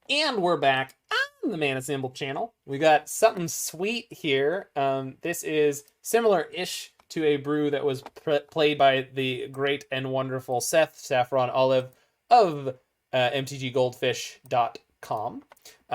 And we're back on the Mana Symbol channel. We got something sweet here. This is similar-ish to a brew that was played by the great and wonderful Seth Saffron Olive of mtggoldfish.com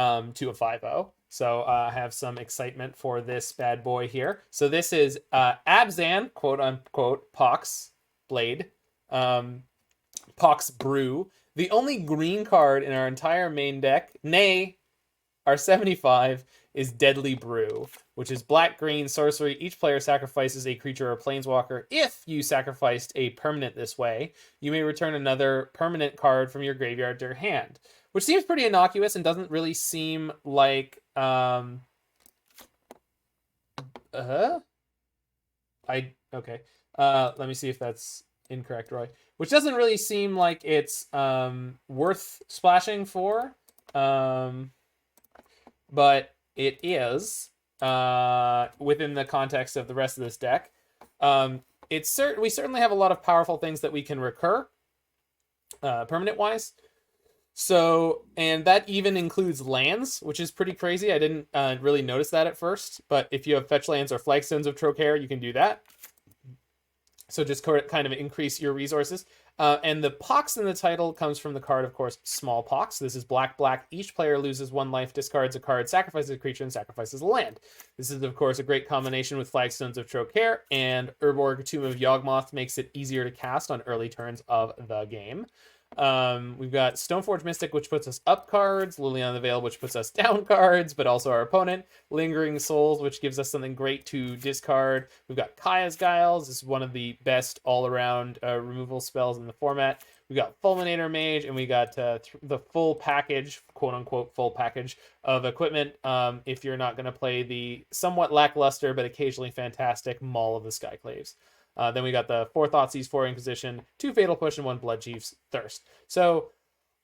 to a 5-0. So I have some excitement for this bad boy here. So this is Abzan, quote-unquote, Pox Blade, Pox Brew. The only green card in our entire main deck, nay, our 75, is Deadly Brew, which is black-green sorcery. Each player sacrifices a creature or planeswalker. If you sacrificed a permanent this way, you may return another permanent card from your graveyard to your hand, which seems pretty innocuous and doesn't really seem like... Okay. Let me see if that's incorrect, Roy. Which doesn't really seem like it's worth splashing for, but it is within the context of the rest of this deck. We certainly have a lot of powerful things that we can recur, permanent-wise. So, and that even includes lands, which is pretty crazy. I didn't really notice that at first, but if you have fetch lands or Flagstones of Trokair, you can do that. So just kind of increase your resources. And the Pox in the title comes from the card, of course, Smallpox. This is black. Each player loses 1 life, discards a card, sacrifices a creature, and sacrifices a land. This is, of course, a great combination with Flagstones of Trokair, and Urborg, Tomb of Yawgmoth makes it easier to cast on early turns of the game. We've got Stoneforge Mystic, which puts us up cards, Liliana the Veil, which puts us down cards, but also our opponent, Lingering Souls, which gives us something great to discard. We've got Kaya's Guiles. This is one of the best all-around removal spells in the format. We got Fulminator Mage, and we got the full package, quote-unquote full package of equipment, if you're not going to play the somewhat lackluster but occasionally fantastic Maul of the Skyclaves. Then we got the 4 Thoughtseize, 4 Inquisition, 2 Fatal Push, and 1 Bloodchief's Thirst. So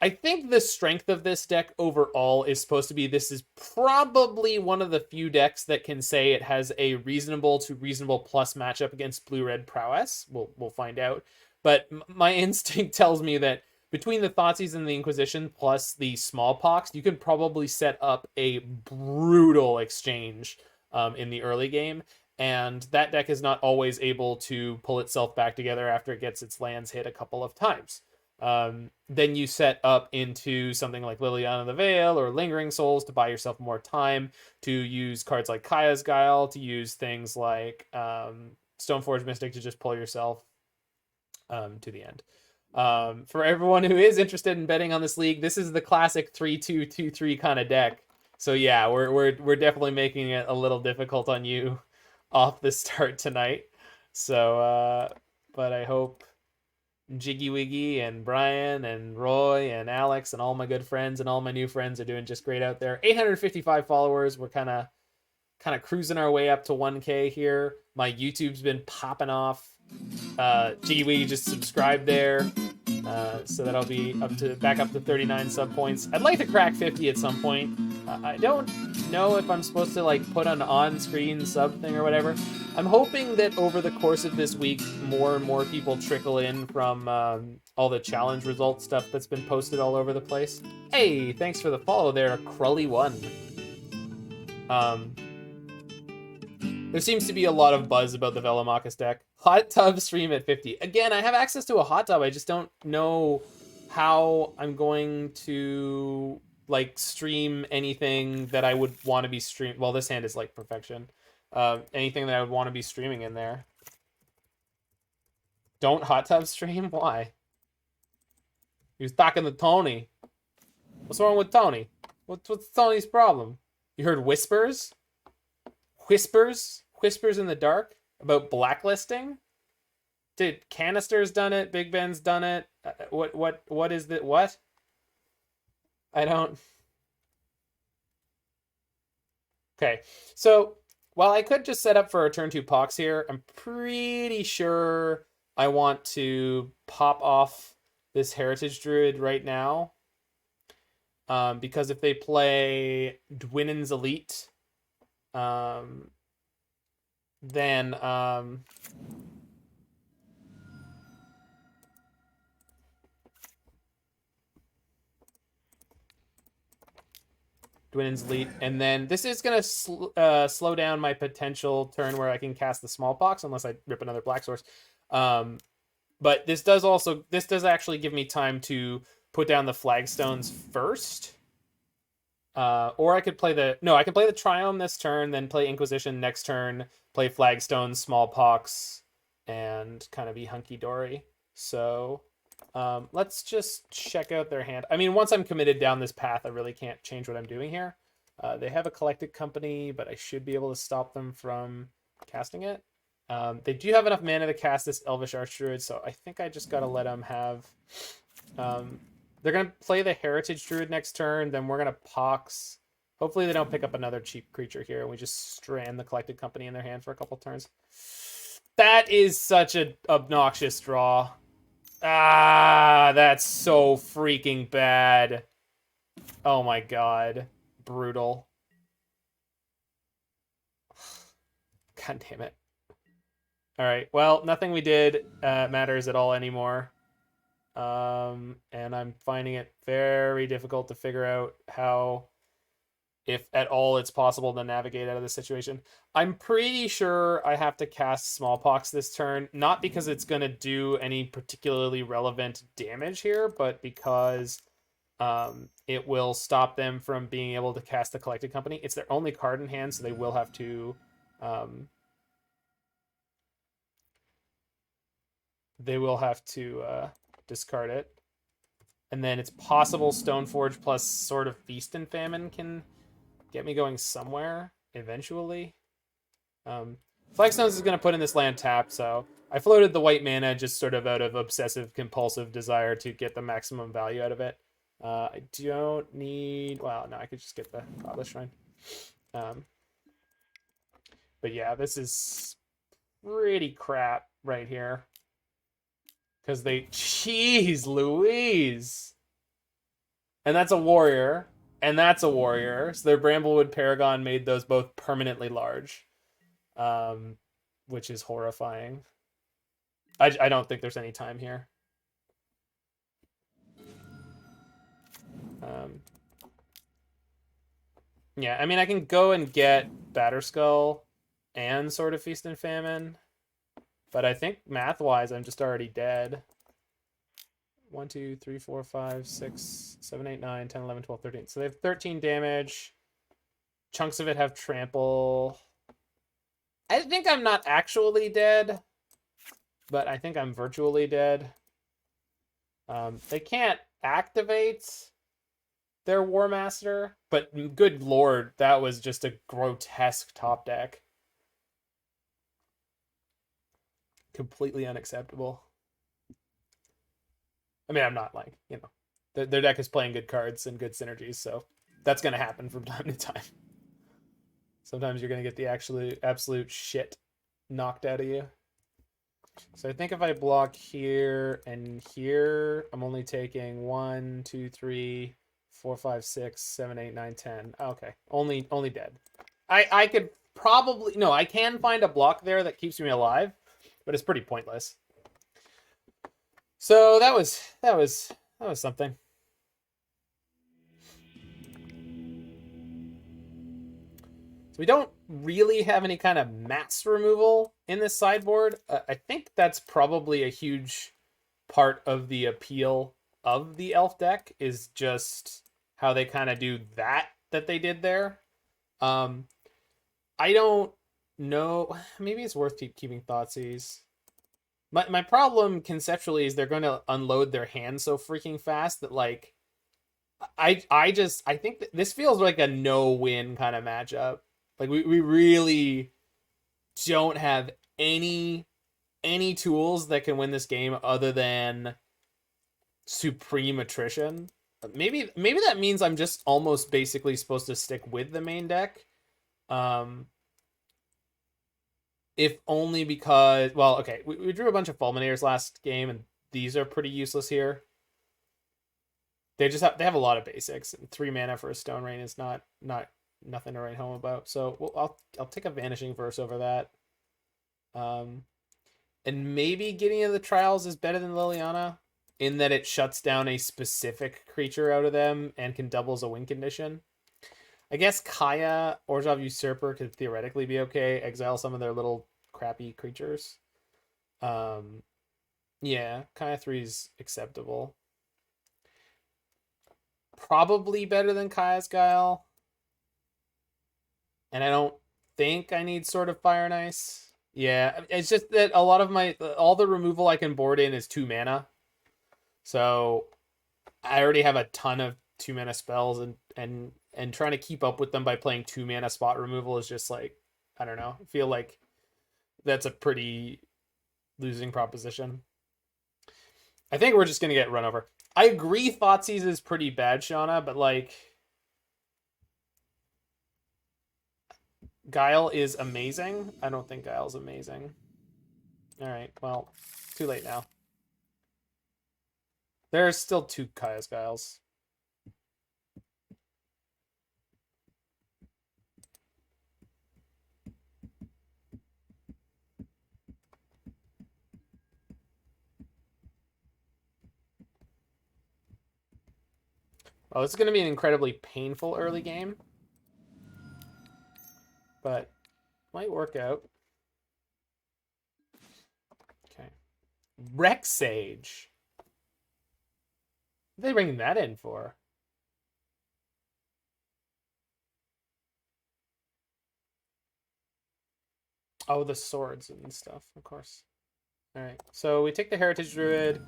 I think the strength of this deck overall is supposed to be this is probably one of the few decks that can say it has a reasonable to reasonable plus matchup against blue-red prowess. We'll find out. But my instinct tells me that between the Thoughtseize and the Inquisition plus the Smallpox, you can probably set up a brutal exchange in the early game. And that deck is not always able to pull itself back together after it gets its lands hit a couple of times. Then you set up into something like Liliana the Veil or Lingering Souls to buy yourself more time, to use cards like Kaya's Guile, to use things like Stoneforge Mystic to just pull yourself to the end. For everyone who is interested in betting on this league, this is the classic 3-2, 2-3 kind of deck. So yeah, we're definitely making it a little difficult on you off the start tonight. So, but I hope Jiggy Wiggy and Brian and Roy and Alex and all my good friends and all my new friends are doing just great out there. 855 followers. We're kind of cruising our way up to 1K here. My YouTube's been popping off. Jiggy Wiggy just subscribed there. So that'll be back up to 39 sub points. I'd like to crack 50 at some point. I don't know if I'm supposed to like put an on-screen sub thing or whatever. I'm hoping that over the course of this week, more and more people trickle in from all the challenge result stuff that's been posted all over the place. Hey, thanks for the follow there, Crully1. There seems to be a lot of buzz about the Velomachus deck. Hot tub stream at 50. Again, I have access to a hot tub. I just don't know how I'm going to like stream anything that I would want to be streamed. Well, this hand is like perfection. Anything that I would want to be streaming in there. Don't hot tub stream? Why? He was talking to Tony. What's wrong with Tony? What's Tony's problem? You heard whispers? Whispers in the dark about blacklisting? Dude, Canister's done it. Big Ben's done it. What is that? What? I don't... Okay, so while I could just set up for a turn 2 Pox here, I'm pretty sure I want to pop off this Heritage Druid right now. Because if they play Dwinnen's Elite, then Dwinen's Leap. And then this is going to slow down my potential turn where I can cast the Smallpox, unless I rip another Black Source. But this does actually give me time to put down the Flagstones first. Or I could play the Triome this turn, then play Inquisition next turn, play Flagstones, Smallpox, and kind of be hunky-dory. So let's just check out their hand. I mean, once I'm committed down this path, I really can't change what I'm doing here. They have a Collected Company, but I should be able to stop them from casting it. They do have enough mana to cast this Elvish Archdruid, so I think I just got to let them have... they're going to play the Heritage Druid next turn, then we're going to Pox. Hopefully they don't pick up another cheap creature here, and we just strand the Collected Company in their hand for a couple turns. That is such an obnoxious draw. Ah, that's so freaking bad. Oh my god. Brutal. God damn it. Alright, well, nothing we did matters at all anymore. And I'm finding it very difficult to figure out how, if at all, it's possible to navigate out of this situation. I'm pretty sure I have to cast Smallpox this turn, not because it's going to do any particularly relevant damage here, but because it will stop them from being able to cast the Collected Company. It's their only card in hand, so they will have to... discard it. And then it's possible Stoneforge plus Sword of Feast and Famine can get me going somewhere eventually. Flagstones is going to put in this land tapped, so I floated the white mana just sort of out of obsessive compulsive desire to get the maximum value out of it. I don't need... Well, no, I could just get the Godless Shrine. But yeah, this is pretty crap right here. Because they... Jeez Louise! And that's a warrior. And that's a warrior. So their Bramblewood Paragon made those both permanently large. Which is horrifying. I don't think there's any time here. Yeah, I mean, I can go and get Batterskull and Sword of Feast and Famine. But I think math-wise, I'm just already dead. 1, 2, 3, 4, 5, 6, 7, 8, 9, 10, 11, 12, 13. So they have 13 damage. Chunks of it have trample. I think I'm not actually dead, but I think I'm virtually dead. They can't activate their War Master, but good lord, that was just a grotesque top deck. Completely unacceptable. I mean, I'm not like, you know, their deck is playing good cards and good synergies, so that's going to happen from time to time. Sometimes you're going to get the absolute shit knocked out of you. So I think if I block here and here, I'm only taking 1, 2, 3, 4, 5, 6, 7, 8, 9, 10. Okay, only dead. I could probably... No, I can find a block there that keeps me alive, but it's pretty pointless. So that was something. So we don't really have any kind of mass removal in this sideboard. I think that's probably a huge part of the appeal of the elf deck, is just how they kind of do that they did there. I don't know. Maybe it's worth keeping Thoughtseize. My problem conceptually is they're going to unload their hand so freaking fast that, like, I think that this feels like a no-win kind of matchup. Like, we really don't have any tools that can win this game other than supreme attrition. Maybe that means I'm just almost basically supposed to stick with the main deck. If only because, well, okay, we drew a bunch of Fulminators last game, and these are pretty useless here. They have a lot of basics, and 3 mana for a Stone Rain is nothing to write home about. So I'll take a Vanishing Verse over that. And maybe Gideon of the Trials is better than Liliana in that it shuts down a specific creature out of them and can double as a win condition. I guess Kaya, Orzhov Usurper could theoretically be okay. Exile some of their little crappy creatures. Yeah, Kaya 3 is acceptable. Probably better than Kaya's Guile. And I don't think I need Sword of Fire and Ice. Yeah, it's just that a lot of all the removal I can board in is 2 mana. So I already have a ton of 2 mana spells, and trying to keep up with them by playing 2 mana spot removal is just like, I don't know. I feel like that's a pretty losing proposition. I think we're just gonna get run over. I agree Thoughtseize is pretty bad, Shauna, but like Guile is amazing. I don't think Guile's amazing. Alright, well, too late now. There's still 2 Kaya's Guiles. Oh, this is going to be an incredibly painful early game. But might work out. Okay. Rex Sage. What are they bringing that in for? Oh, the swords and stuff, of course. Alright, so we take the Heritage Druid.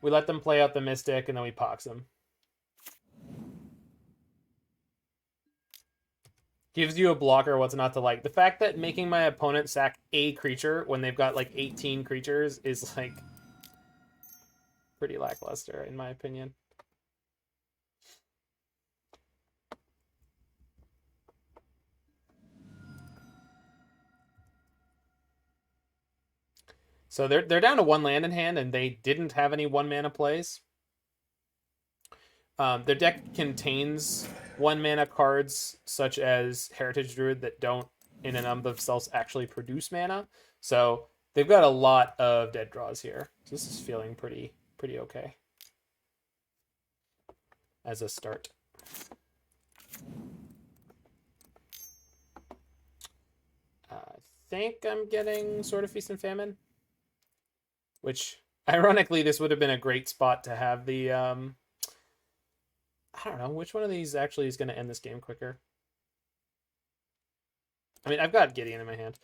We let them play out the Mystic, and then we pox them. Gives you a blocker, what's not to like. The fact that making my opponent sack a creature when they've got like 18 creatures is like pretty lackluster, in my opinion. So they're down to 1 land in hand, and they didn't have any 1 mana plays. Their deck contains 1 mana cards such as Heritage Druid that don't, in and of themselves, actually produce mana. So they've got a lot of dead draws here. So this is feeling pretty okay as a start. I think I'm getting Sword of Feast and Famine, which ironically this would have been a great spot to have the I don't know which one of these actually is going to end this game quicker. I mean, I've got Gideon in my hand.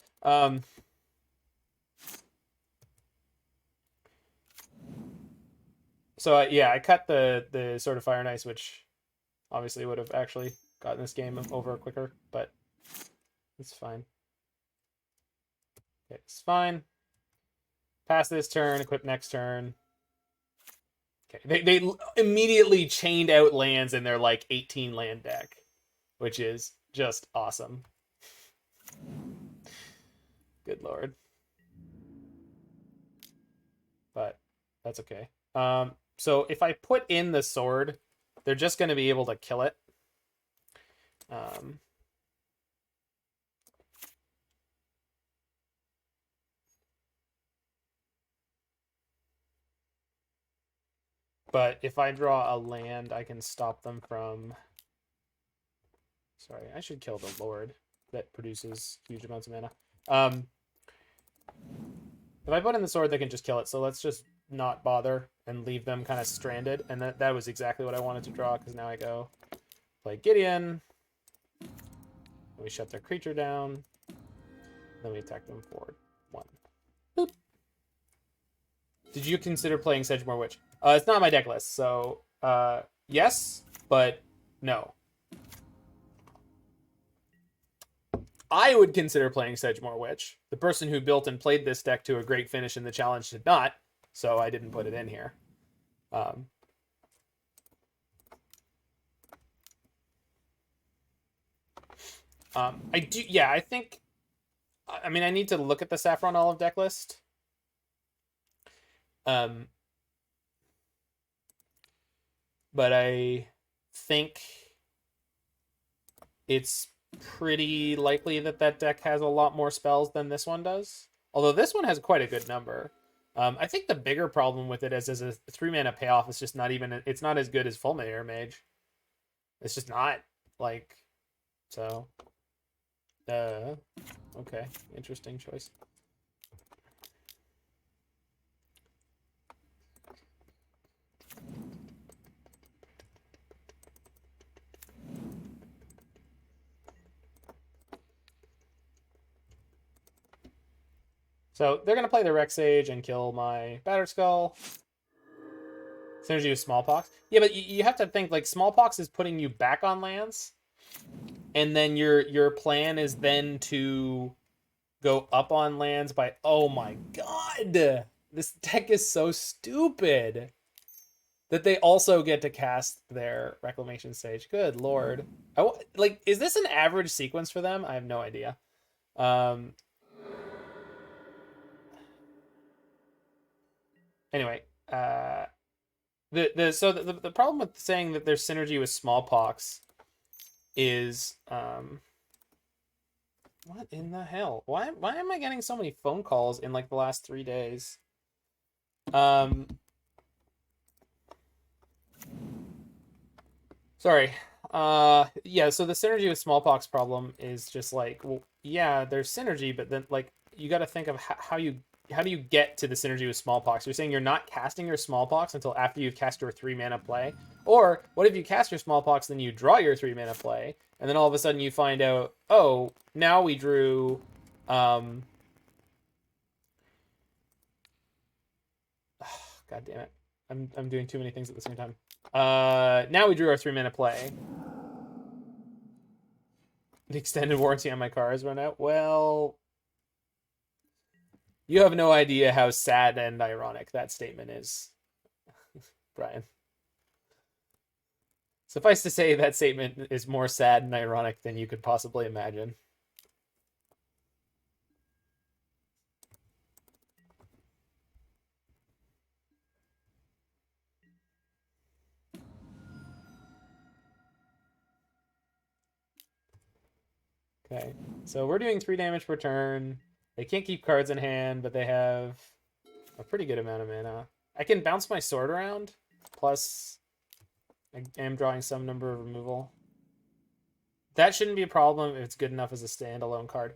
So yeah, I cut the Sword of Fire and Ice, which obviously would have actually gotten this game over quicker, but it's fine. Okay, it's fine. Pass this turn, equip next turn. Okay, they immediately chained out lands in their like 18 land deck, which is just awesome. Good lord. But that's okay. So if I put in the sword, they're just going to be able to kill it. But if I draw a land, I can stop them from... Sorry, I should kill the Lord that produces huge amounts of mana. If I put in the sword, they can just kill it. So let's just not bother and leave them kind of stranded. And that was exactly what I wanted to draw, because now I go play Gideon. We shut their creature down. Then we attack them for 1. Boop. Did you consider playing Sedgemoor Witch? It's not my deck list, so yes, but no. I would consider playing Sedgemoor Witch. The person who built and played this deck to a great finish in the challenge did not, so I didn't put it in here. I do, yeah, I think, I mean, I need to look at the Saffron Olive deck list. But I think it's pretty likely that that deck has a lot more spells than this one does. Although this one has quite a good number. I think the bigger problem with it is as a 3 mana payoff, it's just not even, it's not as good as Fulminator Mage. It's just not. Like, So, okay, interesting choice. So they're gonna play the Rex Sage and kill my Batterskull. Synergy with Smallpox. Yeah, but you have to think like Smallpox is putting you back on lands, and then your plan is then to go up on lands by. Oh my god, this deck is so stupid that they also get to cast their Reclamation Sage. Good lord, like is this an average sequence for them? I have no idea. Anyway, the problem with saying that there's synergy with Smallpox is what in the hell? Why am I getting so many phone calls in like the last 3 days? Sorry. Yeah, so the synergy with Smallpox problem is just like, well, yeah, there's synergy, but then like you got to think of how do you get to the synergy with Smallpox? You're saying you're not casting your Smallpox until after you've cast your 3-mana play? Or what if you cast your Smallpox, then you draw your 3-mana play, and then all of a sudden you find out, oh, now we drew God damn it. I'm doing too many things at the same time. Now we drew our 3-mana play. The extended warranty on my car has run out. Well, you have no idea how sad and ironic that statement is, Brian. Suffice to say, that statement is more sad and ironic than you could possibly imagine. Okay, so we're doing 3 damage per turn. They can't keep cards in hand, but they have a pretty good amount of mana. I can bounce my sword around, plus I am drawing some number of removal. That shouldn't be a problem if it's good enough as a standalone card.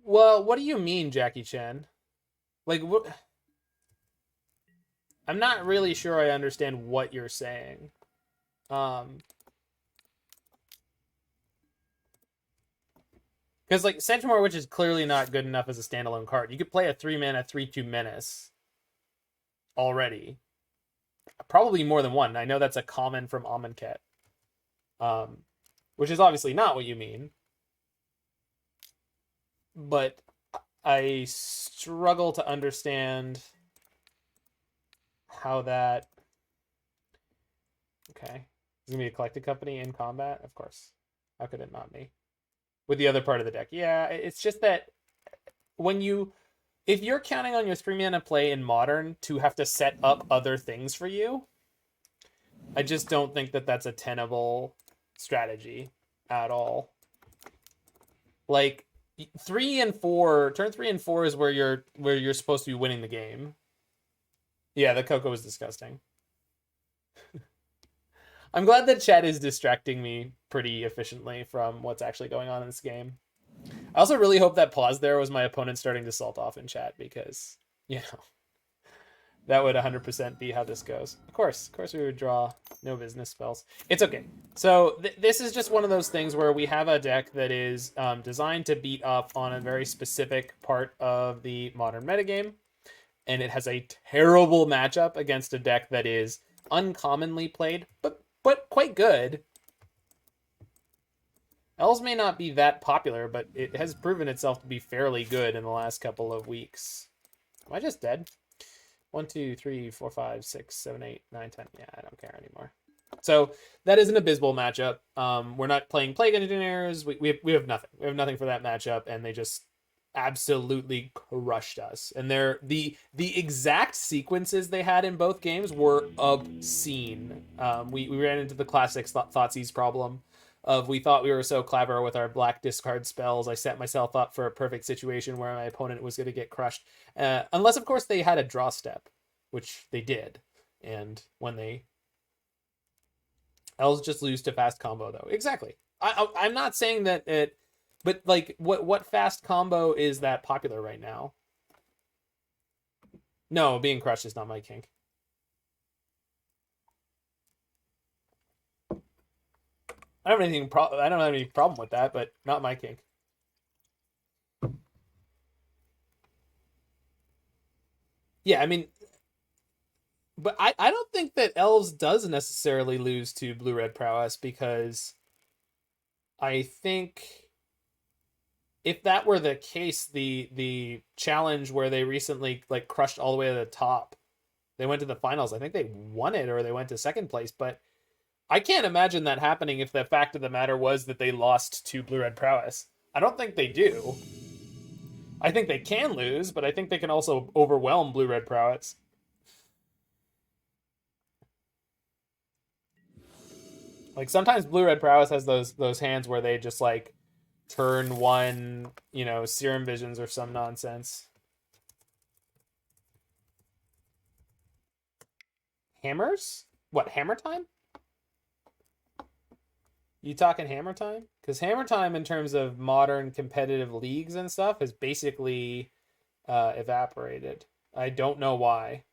Well, what do you mean, Jackie Chan? Like, what? I'm not really sure I understand what you're saying. Because, like, Sentinel Witch is clearly not good enough as a standalone card. You could play a 3-mana, 3/2 Menace already. Probably more than one. I know that's a common from Amonkhet. Which is obviously not what you mean. But I struggle to understand how that... Okay. Is it going to be a collected company in combat? Of course. How could it not be? With the other part of the deck. Yeah, it's just that when you... If you're counting on your 3-mana play in Modern to have to set up other things for you, I just don't think that that's a tenable strategy at all. Like, 3 and 4, turn 3 and 4 is where you're supposed to be winning the game. Yeah, the cocoa was disgusting. I'm glad that chat is distracting me pretty efficiently from what's actually going on in this game. I also really hope that pause there was my opponent starting to salt off in chat, because, you know, that would 100% be how this goes. Of course we would draw no business spells. It's okay. So this is just one of those things where we have a deck that is designed to beat up on a very specific part of the Modern metagame, and it has a terrible matchup against a deck that is uncommonly played, but quite good. Elves may not be that popular, but it has proven itself to be fairly good in the last couple of weeks. Am I just dead? 1, 2, 3, 4, 5, 6, 7, 8, 9, 10. Yeah, I don't care anymore. So that is an abysmal matchup. We're not playing Plague Engineers. We have nothing. We have nothing for that matchup, and they just absolutely crushed us. And the exact sequences they had in both games were obscene. We ran into the classic Thoughtseize problem of we thought we were so clever with our black discard spells. I set myself up for a perfect situation where my opponent was going to get crushed. Unless, of course, they had a draw step, which they did. And when they Elves just lose to fast combo though. Exactly. I'm not saying that it, but like what fast combo is that popular right now? No, being crushed is not my kink. I don't have any problem with that, but not my kink. Yeah, I mean, but I don't think that Elves does necessarily lose to blue-red prowess, because I think if that were the case, the challenge where they recently like crushed all the way to the top, they went to the finals. I think they won it or they went to second place, but I can't imagine that happening if the fact of the matter was that they lost to blue-red prowess. I don't think they do. I think they can lose, but I think they can also overwhelm blue-red prowess. Like sometimes blue-red prowess has those hands where they just like turn one, serum visions or some nonsense. Hammers? What, hammer time? You talking hammer time? Because hammer time in terms of modern competitive leagues and stuff is basically evaporated. I don't know why.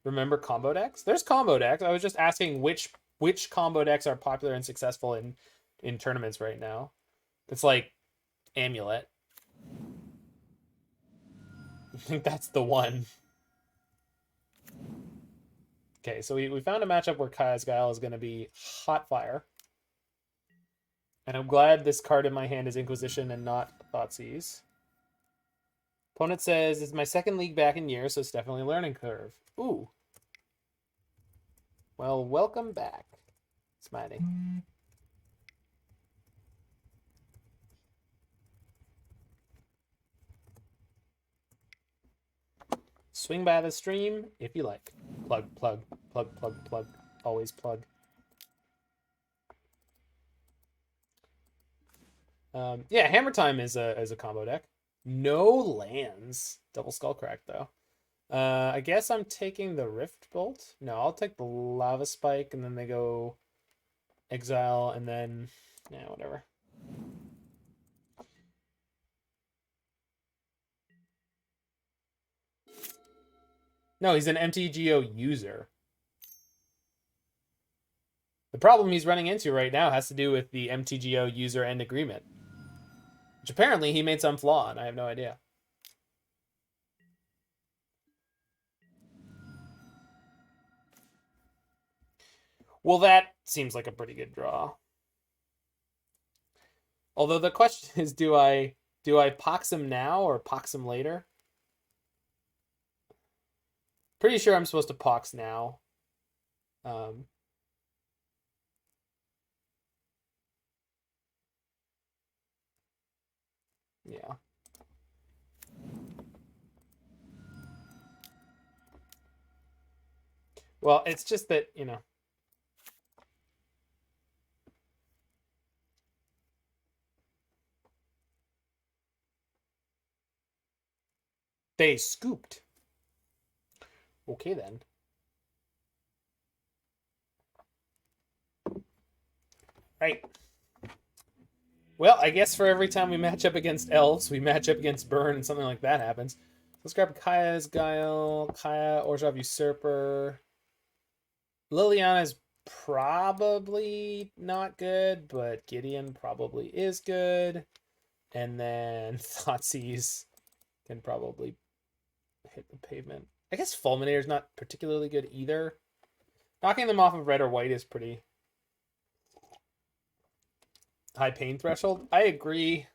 Remember combo decks? There's combo decks. I was just asking which combo decks are popular and successful in tournaments right now. It's like Amulet. I think that's the one. Okay, so we found a matchup where Kaya's Guile is going to be hot fire. And I'm glad this card in my hand is Inquisition and not Thoughtseize. Opponent says, it's my second league back in years, so it's definitely a learning curve. Ooh. Well, welcome back, Smitey. Swing by the stream if you like. Plug, plug, plug, plug, plug. Always plug. Yeah, Hammer Time is a combo deck. No lands. Double Skullcrack, though. I guess I'm taking the Rift Bolt. No, I'll take the Lava Spike, and then they go Exile, and then, yeah, whatever. No, he's an MTGO user. The problem he's running into right now has to do with the MTGO user end agreement, which apparently he made some flaw, and I have no idea. Well, that seems like a pretty good draw. Although the question is, do I pox him now or pox him later? Pretty sure I'm supposed to pox now. Yeah. Well, it's just that, they scooped. Okay, then. Right. Well, I guess for every time we match up against elves, we match up against burn, and something like that happens. Let's grab Kaya's Guile, Kaya, Orzhov, Usurper. Liliana's probably not good, but Gideon probably is good. And then Thoughtseize can probably hit the pavement. I guess Fulminator's not particularly good either. Knocking them off of red or white is pretty high pain threshold. I agree.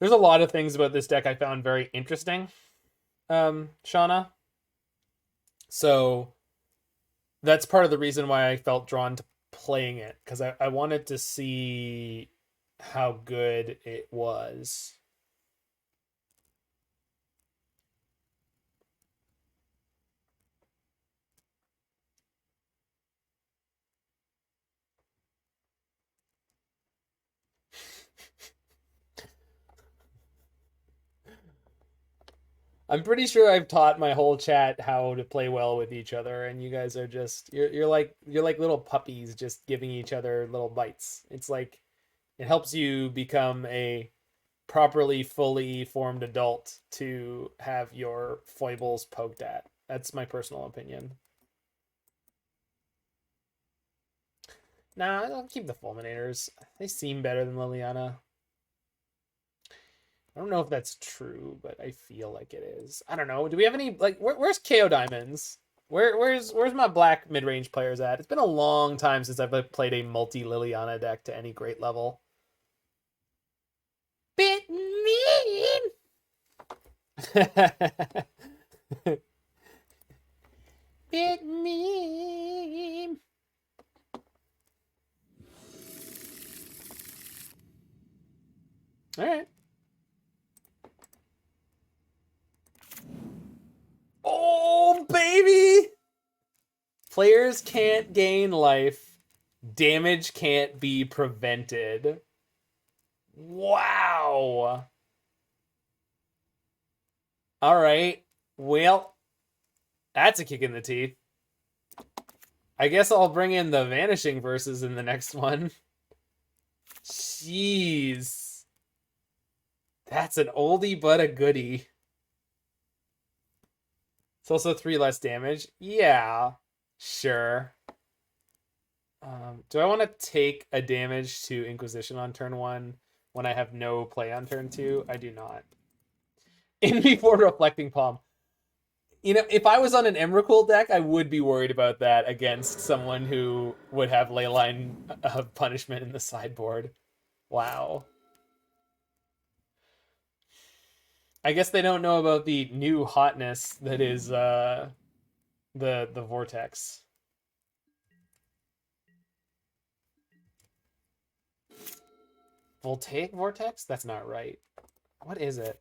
There's a lot of things about this deck I found very interesting, Shauna. So that's part of the reason why I felt drawn to playing it, because I wanted to see how good it was. I'm pretty sure I've taught my whole chat how to play well with each other, and you guys are just you're like little puppies just giving each other little bites. It's like it helps you become a properly fully formed adult to have your foibles poked at. That's my personal opinion. Nah, I'll keep the Fulminators. They seem better than Liliana. I don't know if that's true, but I feel like it is. I don't know. Do we have any like where's KO Diamonds? Where's my black mid-range players at? It's been a long time since I've played a multi Liliana deck to any great level. Bit mean. Bit mean. All right. Oh, baby! Players can't gain life. Damage can't be prevented. Wow. All right. Well, that's a kick in the teeth. I guess I'll bring in the Vanishing Verses in the next one. Jeez. That's an oldie but a goodie. It's also 3 less damage. Yeah, sure. Do I want to take a damage to Inquisition on turn 1 when I have no play on turn 2? I do not. In before Reflecting Palm. You know, if I was on an Emrakul deck, I would be worried about that against someone who would have Leyline of Punishment in the sideboard. Wow. I guess they don't know about the new hotness that is the Vortex. Voltaic Vortex? That's not right. What is it?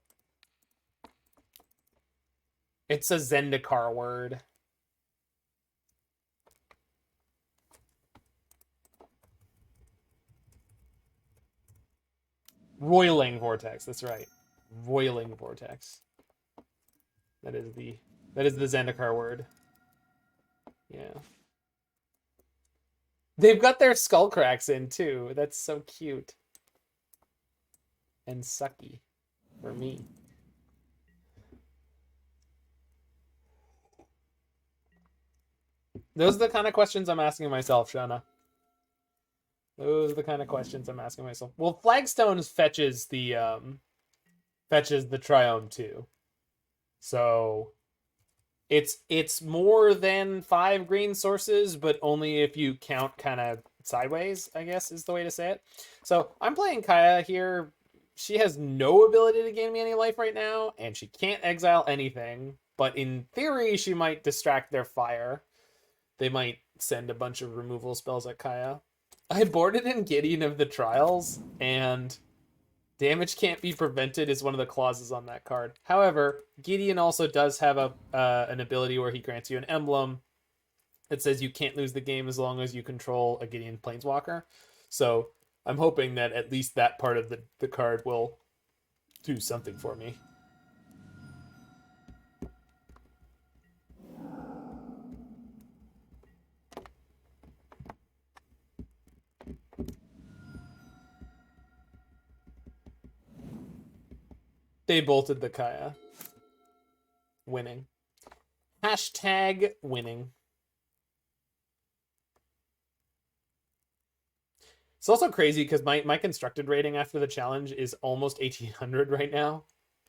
It's a Zendikar word. Roiling Vortex, that's right. Roiling Vortex. That is the Zendikar word. Yeah. They've got their skull cracks in too. That's so cute. And sucky for me. Those are the kind of questions I'm asking myself, Shana. Those are the kind of questions I'm asking myself. Well, Flagstones fetches the Triome too. So it's more than 5 green sources, but only if you count kind of sideways, I guess is the way to say it. So I'm playing Kaya here. She has no ability to gain me any life right now, and she can't exile anything. But in theory, she might distract their fire. They might send a bunch of removal spells at Kaya. I boarded in Gideon of the Trials, and damage can't be prevented is one of the clauses on that card. However, Gideon also does have an ability where he grants you an emblem that says you can't lose the game as long as you control a Gideon Planeswalker. So I'm hoping that at least that part of the card will do something for me. They bolted the Kaya. Winning. Hashtag winning. It's also crazy because my constructed rating after the challenge is almost 1800 right now.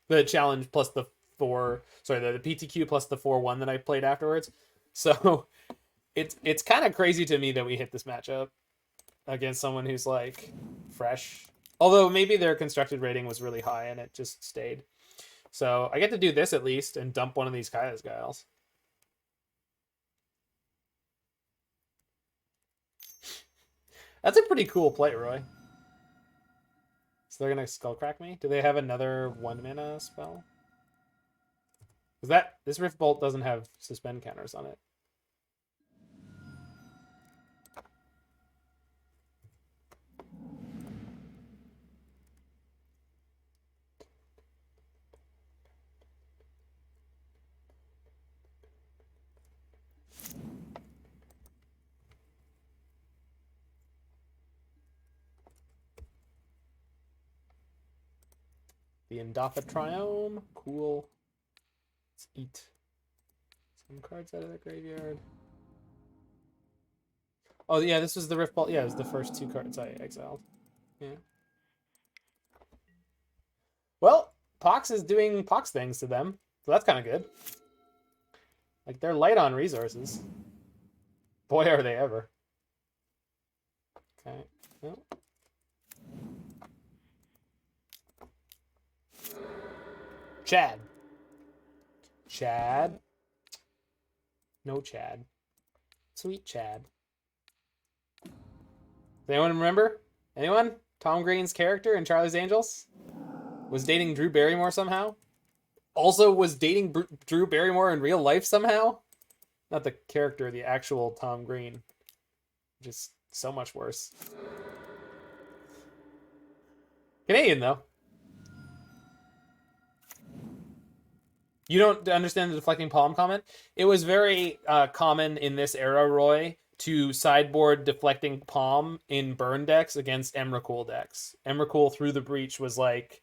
The challenge plus the the PTQ plus the 4-1 that I played afterwards. So it's kind of crazy to me that we hit this matchup against someone who's like fresh. Although maybe their constructed rating was really high and it just stayed. So I get to do this at least and dump one of these Kaya's Guiles. That's a pretty cool play, Roy. So they're gonna Skullcrack me? Do they have another 1 mana spell? Because this Rift Bolt doesn't have suspend counters on it. The Indatha Triome. Cool. Let's eat some cards out of the graveyard. Oh, yeah, this was the Rift Ball. Yeah, it was the first 2 cards I exiled. Yeah. Well, Pox is doing Pox things to them, so that's kind of good. Like, they're light on resources. Boy, are they ever. Okay. Well. Chad. Chad. No Chad. Sweet Chad. Does anyone remember? Anyone? Tom Green's character in Charlie's Angels? Was dating Drew Barrymore somehow? Also was dating Drew Barrymore in real life somehow? Not the character, the actual Tom Green. Just so much worse. Canadian, though. You don't understand the deflecting palm comment? It was very common in this era, Roy, to sideboard deflecting palm in burn decks against Emrakul decks. Emrakul Through the Breach was like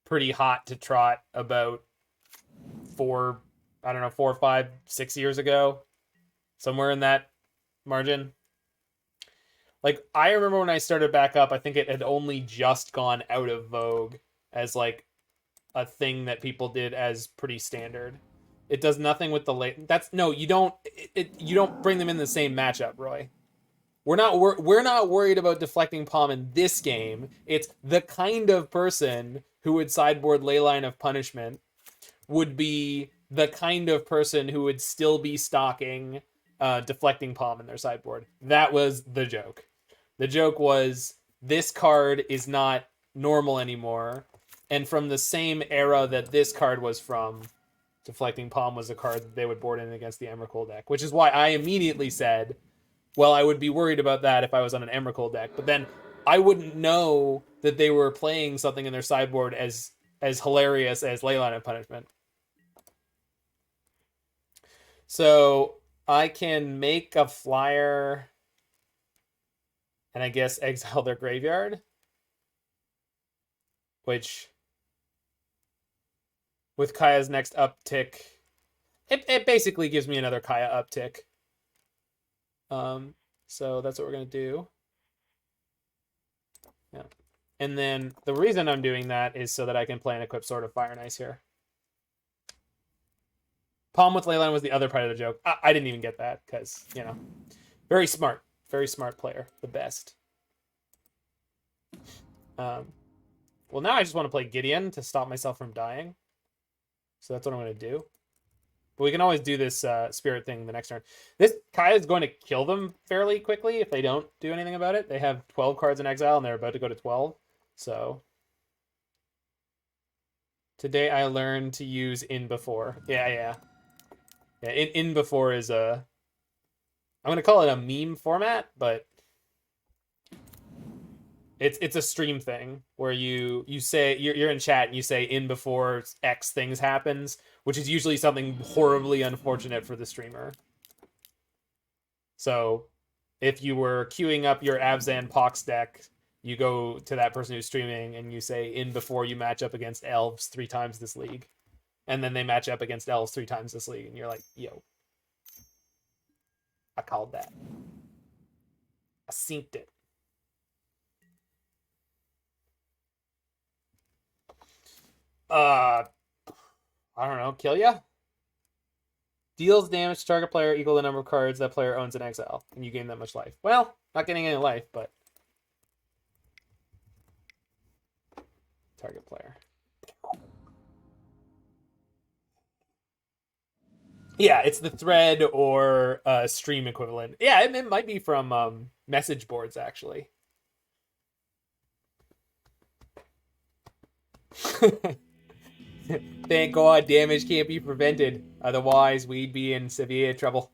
pretty hot to trot about 4, 5, 6 years ago. Somewhere in that margin. Like, I remember when I started back up, I think it had only just gone out of vogue as like a thing that people did as pretty standard. It does nothing with the late. You don't. You don't bring them in the same matchup, Roy. We're not worried about deflecting palm in this game. It's the kind of person who would sideboard Leyline of Punishment would be the kind of person who would still be stocking deflecting palm in their sideboard. That was the joke. The joke was this card is not normal anymore. And from the same era that this card was from, deflecting palm was a card that they would board in against the Emrakul deck, which is why I immediately said, well, I would be worried about that if I was on an Emrakul deck. But then I wouldn't know that they were playing something in their sideboard as hilarious as Leyline of Punishment. So I can make a flyer and I guess exile their graveyard, which with Kaya's next uptick, it basically gives me another Kaya uptick. So that's what we're gonna do. Yeah. And then the reason I'm doing that is so that I can play an equip Sword of Fire and Ice here. Palm with Leyline was the other part of the joke. I didn't even get that because, you know, very smart player, the best. Well, now I just want to play Gideon to stop myself from dying. So that's what I'm going to do. But we can always do this spirit thing the next turn. This Kaya is going to kill them fairly quickly if they don't do anything about it. They have 12 cards in exile, and they're about to go to 12. So today I learned to use in before. Yeah. In before is I'm going to call it a meme format, but it's a stream thing where you say you're in chat and you say in before X things happens, which is usually something horribly unfortunate for the streamer. So if you were queuing up your Abzan Pox deck, you go to that person who's streaming and you say in before you match up against elves 3 times this league. And then they match up against elves 3 times this league. And you're like, yo, I called that. I synced it. I don't know, kill ya? Deals damage to target player equal the number of cards that player owns in exile, and you gain that much life. Well, not getting any life, but target player. Yeah, it's the thread or stream equivalent. Yeah, it might be from message boards, actually. Thank God damage can't be prevented. Otherwise, we'd be in severe trouble.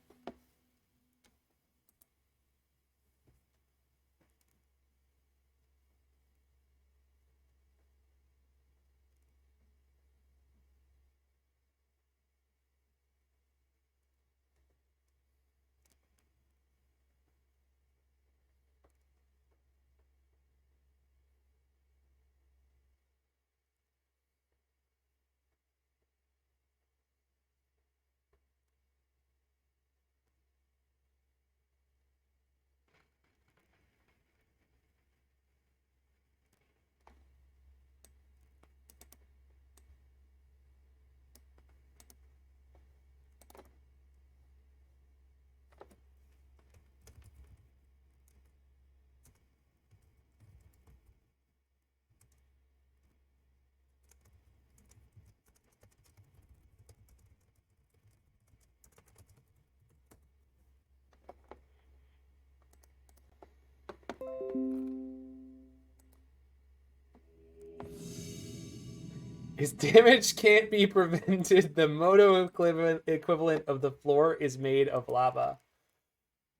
His damage can't be prevented. The moto equivalent of the floor is made of lava.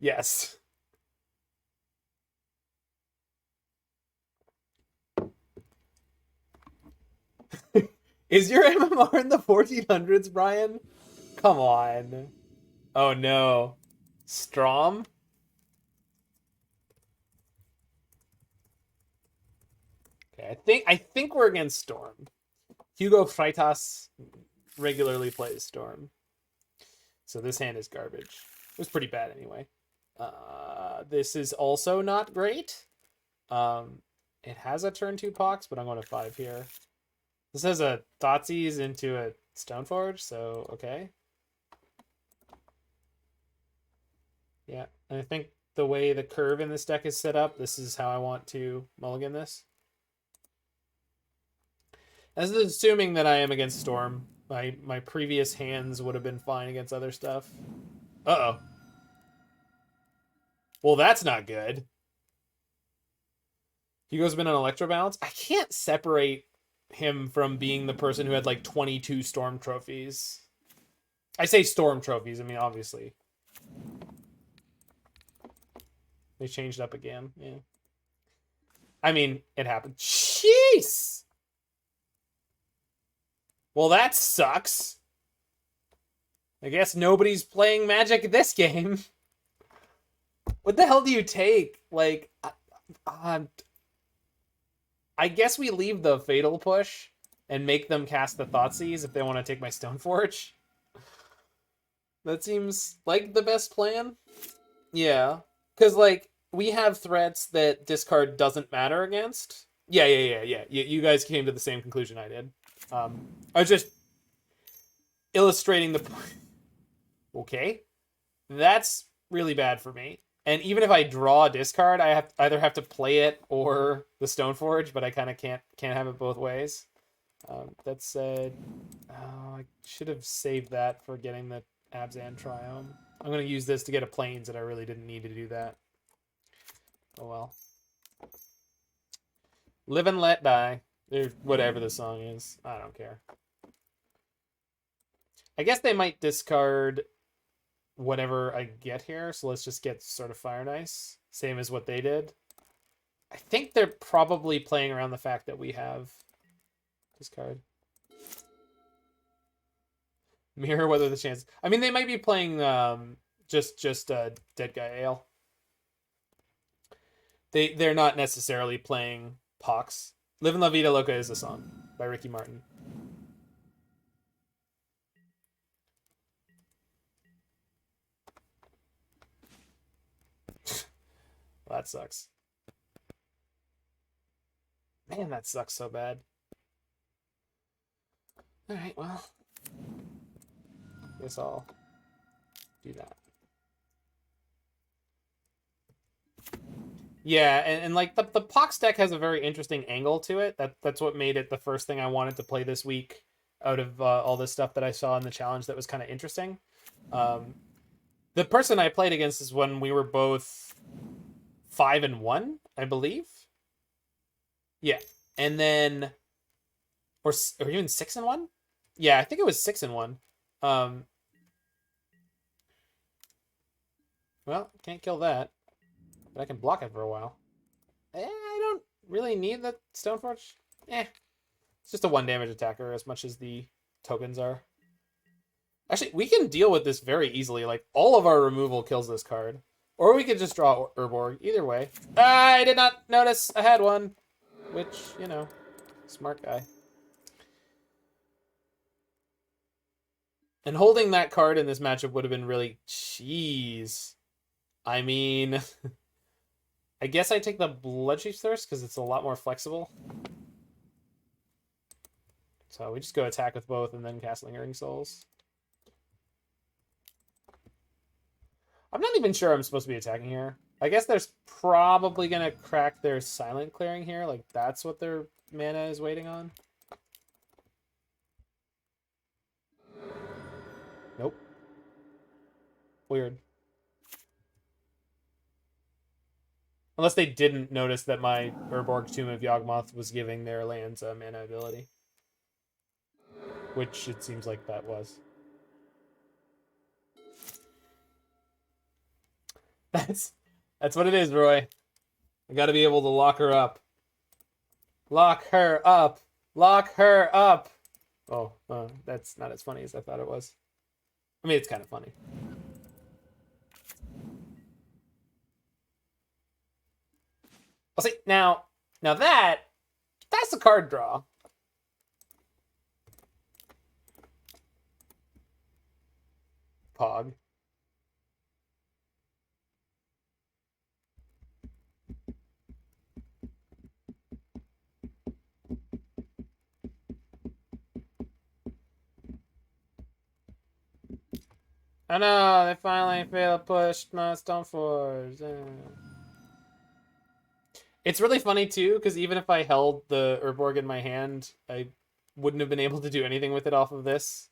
Yes. Is your MMR in the 1400s, Brian? Come on. Oh no. Strom? Okay, I think we're against Storm. Hugo Freitas regularly plays Storm. So this hand is garbage. It was pretty bad anyway. This is also not great. It has a turn 2 Pox, but I'm going to 5 here. This has a Thoughtseize into a Stoneforge, so okay. Yeah, and I think the way the curve in this deck is set up, this is how I want to mulligan this. This is assuming that I am against Storm. My previous hands would have been fine against other stuff. Uh-oh. Well, that's not good. Hugo's been on Electro Balance. I can't separate him from being the person who had like 22 Storm trophies. I say Storm trophies, I mean, obviously. They changed up again, yeah. I mean, it happened. Jeez! Well, that sucks. I guess nobody's playing Magic this game. What the hell do you take? Like, I guess we leave the Fatal Push and make them cast the Thoughtseize if they want to take my Stoneforge. That seems like the best plan. Yeah. Because, like, we have threats that discard doesn't matter against. Yeah. You guys came to the same conclusion I did. I was just illustrating the point. Okay. That's really bad for me. And even if I draw a discard, I either have to play it or the Stoneforge, but I kind of can't have it both ways. That said, I should have saved that for getting the Abzan Triome. I'm going to use this to get a Plains, and I really didn't need to do that. Oh well. Live and let die. Or whatever the song is. I don't care. I guess they might discard whatever I get here, so let's just get sort of Fire and Ice. Same as what they did. I think they're probably playing around the fact that we have discard. Mirror whether the chance. I mean, they might be playing just Dead Guy Ale. They're not necessarily playing Pox. Live in La Vida Loca is a song by Ricky Martin. Well, that sucks. Man, that sucks so bad. Alright, well. Guess I'll do that. Yeah, and like the Pox deck has a very interesting angle to it. That's what made it the first thing I wanted to play this week out of all this stuff that I saw in the challenge that was kind of interesting. The person I played against is when we were both 5-1, I believe. Yeah, and then or even 6-1. Yeah, I think it was 6-1. Well, can't kill that. But I can block it for a while. I don't really need the Stoneforge. It's just a 1 damage attacker as much as the tokens are. Actually, we can deal with this very easily. Like, all of our removal kills this card. Or we could just draw Urborg. Either way. I did not notice I had one. Which, you know, smart guy. And holding that card in this matchup would have been really... Jeez. I mean... I guess I take the Bloodchief's Thirst because it's a lot more flexible. So we just go attack with both and then cast Lingering Souls. I'm not even sure I'm supposed to be attacking here. I guess there's probably going to crack their Silent Clearing here. Like, that's what their mana is waiting on. Nope. Weird. Unless they didn't notice that my Urborg Tomb of Yawgmoth was giving their lands a mana ability. which it seems like that was. That's what it is, Roy. I gotta be able to lock her up. Lock her up. Lock her up. Oh, that's not as funny as I thought it was. I mean, it's kind of funny. I'll see. Now that's a card draw. Pog. I know, they finally failed pushed my Stoneforge. It's really funny too, because even if I held the Urborg in my hand, I wouldn't have been able to do anything with it off of this.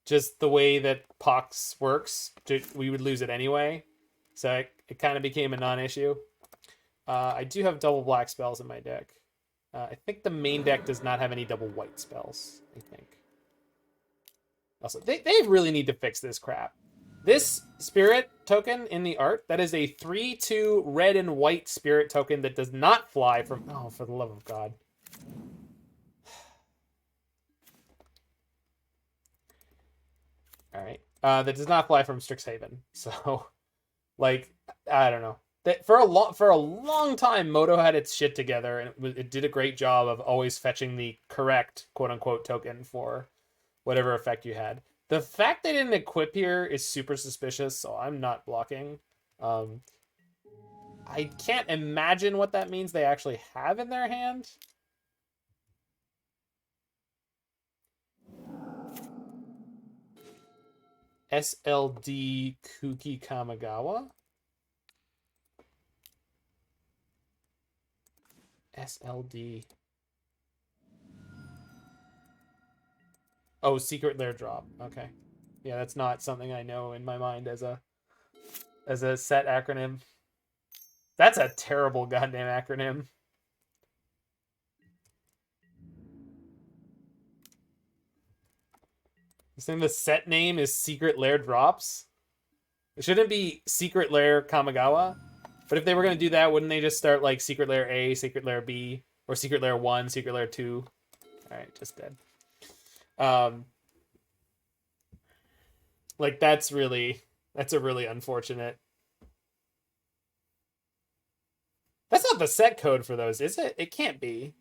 Just the way that Pox works, we would lose it anyway. So it kind of became a non-issue. I do have double black spells in my deck. I think the main deck does not have any double white spells, I think. Also, they really need to fix this crap. This spirit token in the art, that is a 3/2 red and white spirit token that does not fly from... Oh, for the love of God. All right. That does not fly from Strixhaven. So, like, I don't know. For a long time, Moto had its shit together, and it did a great job of always fetching the correct quote-unquote token for whatever effect you had. The fact they didn't equip here is super suspicious, so I'm not blocking. I can't imagine what that means they actually have in their hand. SLD Kuki Kamigawa? SLD. Oh, Secret Lair drop. Okay. Yeah, that's not something I know in my mind as a set acronym. That's a terrible goddamn acronym. You saying the set name is Secret Lair drops? It shouldn't be Secret Lair Kamigawa. But if they were going to do that, wouldn't they just start like Secret Lair A, Secret Lair B, or Secret Lair 1, Secret Lair 2? Alright, just dead. Like, that's a really unfortunate. That's not the set code for those, is it? It can't be.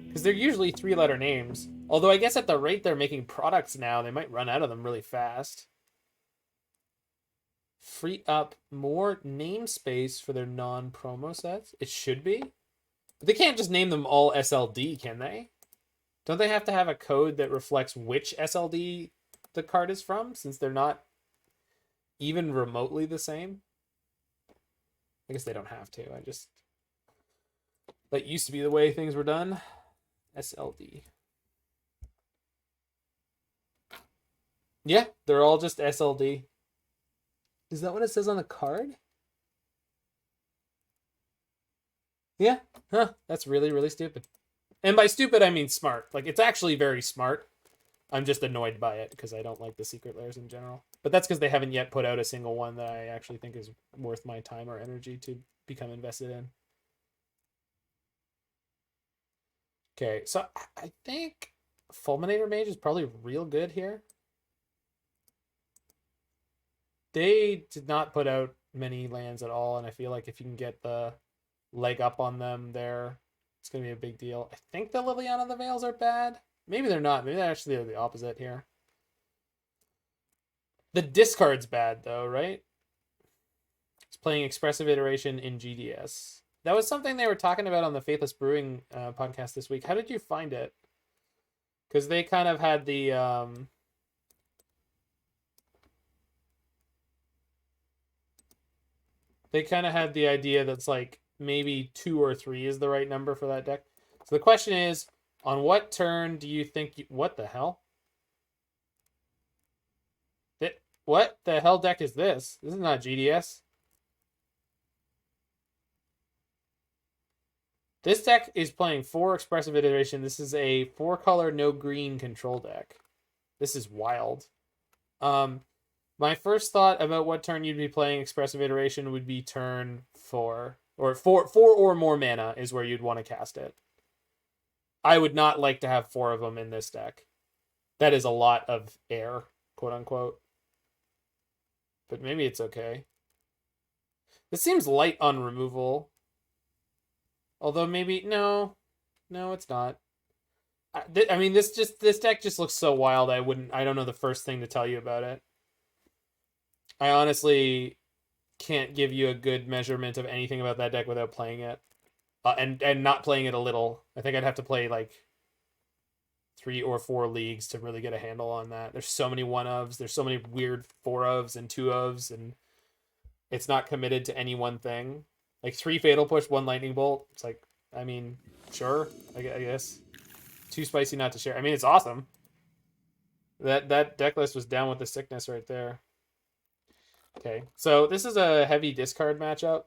Because they're usually 3-letter names. Although I guess at the rate they're making products now, they might run out of them really fast. Free up more namespace for their non-promo sets? It should be. But they can't just name them all SLD, can they? Don't they have to have a code that reflects which SLD the card is from, since they're not even remotely the same? I guess they don't have to. That used to be the way things were done. SLD. Yeah, they're all just SLD. Is that what it says on the card? Yeah. Huh. That's really, really stupid. And by stupid, I mean smart. Like, it's actually very smart. I'm just annoyed by it because I don't like the secret lairs in general. But that's because they haven't yet put out a single one that I actually think is worth my time or energy to become invested in. Okay, so I think Fulminator Mage is probably real good here. They did not put out many lands at all, and I feel like if you can get the leg up on them there, it's going to be a big deal. I think the Liliana the Veils are bad. Maybe they're not. Maybe they're actually the opposite here. The discard's bad, though, right? It's playing Expressive Iteration in GDS. That was something they were talking about on the Faithless Brewing podcast this week. How did you find it? Because they kind of had the... They kind of had the idea that's like maybe 2 or 3 is the right number for that deck. So the question is, on what turn do you think... What the hell? What the hell deck is this? This is not GDS. This deck is playing 4 Expressive Iteration. This is a 4-color, no green control deck. This is wild. My first thought about what turn you'd be playing Expressive Iteration would be turn 4. Or 4 or more mana is where you'd want to cast it. I would not like to have 4 of them in this deck. That is a lot of air, quote unquote. But maybe it's okay. This seems light on removal. Although maybe no, it's not. I mean, this deck just looks so wild. I don't know the first thing to tell you about it. I honestly can't give you a good measurement of anything about that deck without playing it, and not playing it a little. I think I'd have to play like 3 or 4 leagues to really get a handle on that. There's so many 1-ofs. There's so many weird 4-ofs and 2-ofs, and it's not committed to any one thing. Like 3 Fatal Push, 1 Lightning Bolt. It's like, I mean, sure, I guess. Too spicy not to share. I mean, it's awesome. That deck list was down with the sickness right there. Okay, so this is a heavy discard matchup.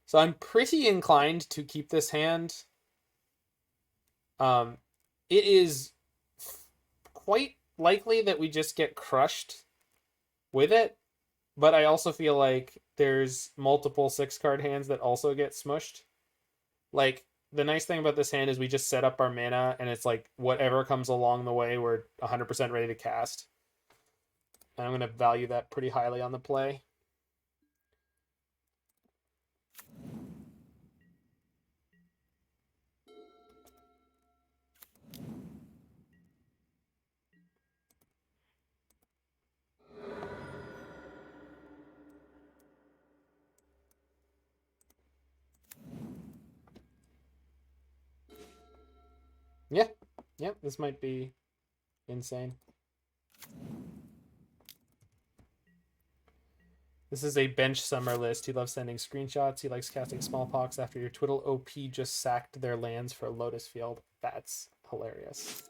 So I'm pretty inclined to keep this hand. It is quite likely that we just get crushed with it, but I also feel like there's multiple 6-card hands that also get smushed. Like, the nice thing about this hand is we just set up our mana, and it's like whatever comes along the way, we're 100% ready to cast. And I'm going to value that pretty highly on the play. Yeah, this might be insane. This is a bench summer list. He loves sending screenshots. He likes casting Smallpox after your Twiddle OP just sacked their lands for Lotus Field. That's hilarious.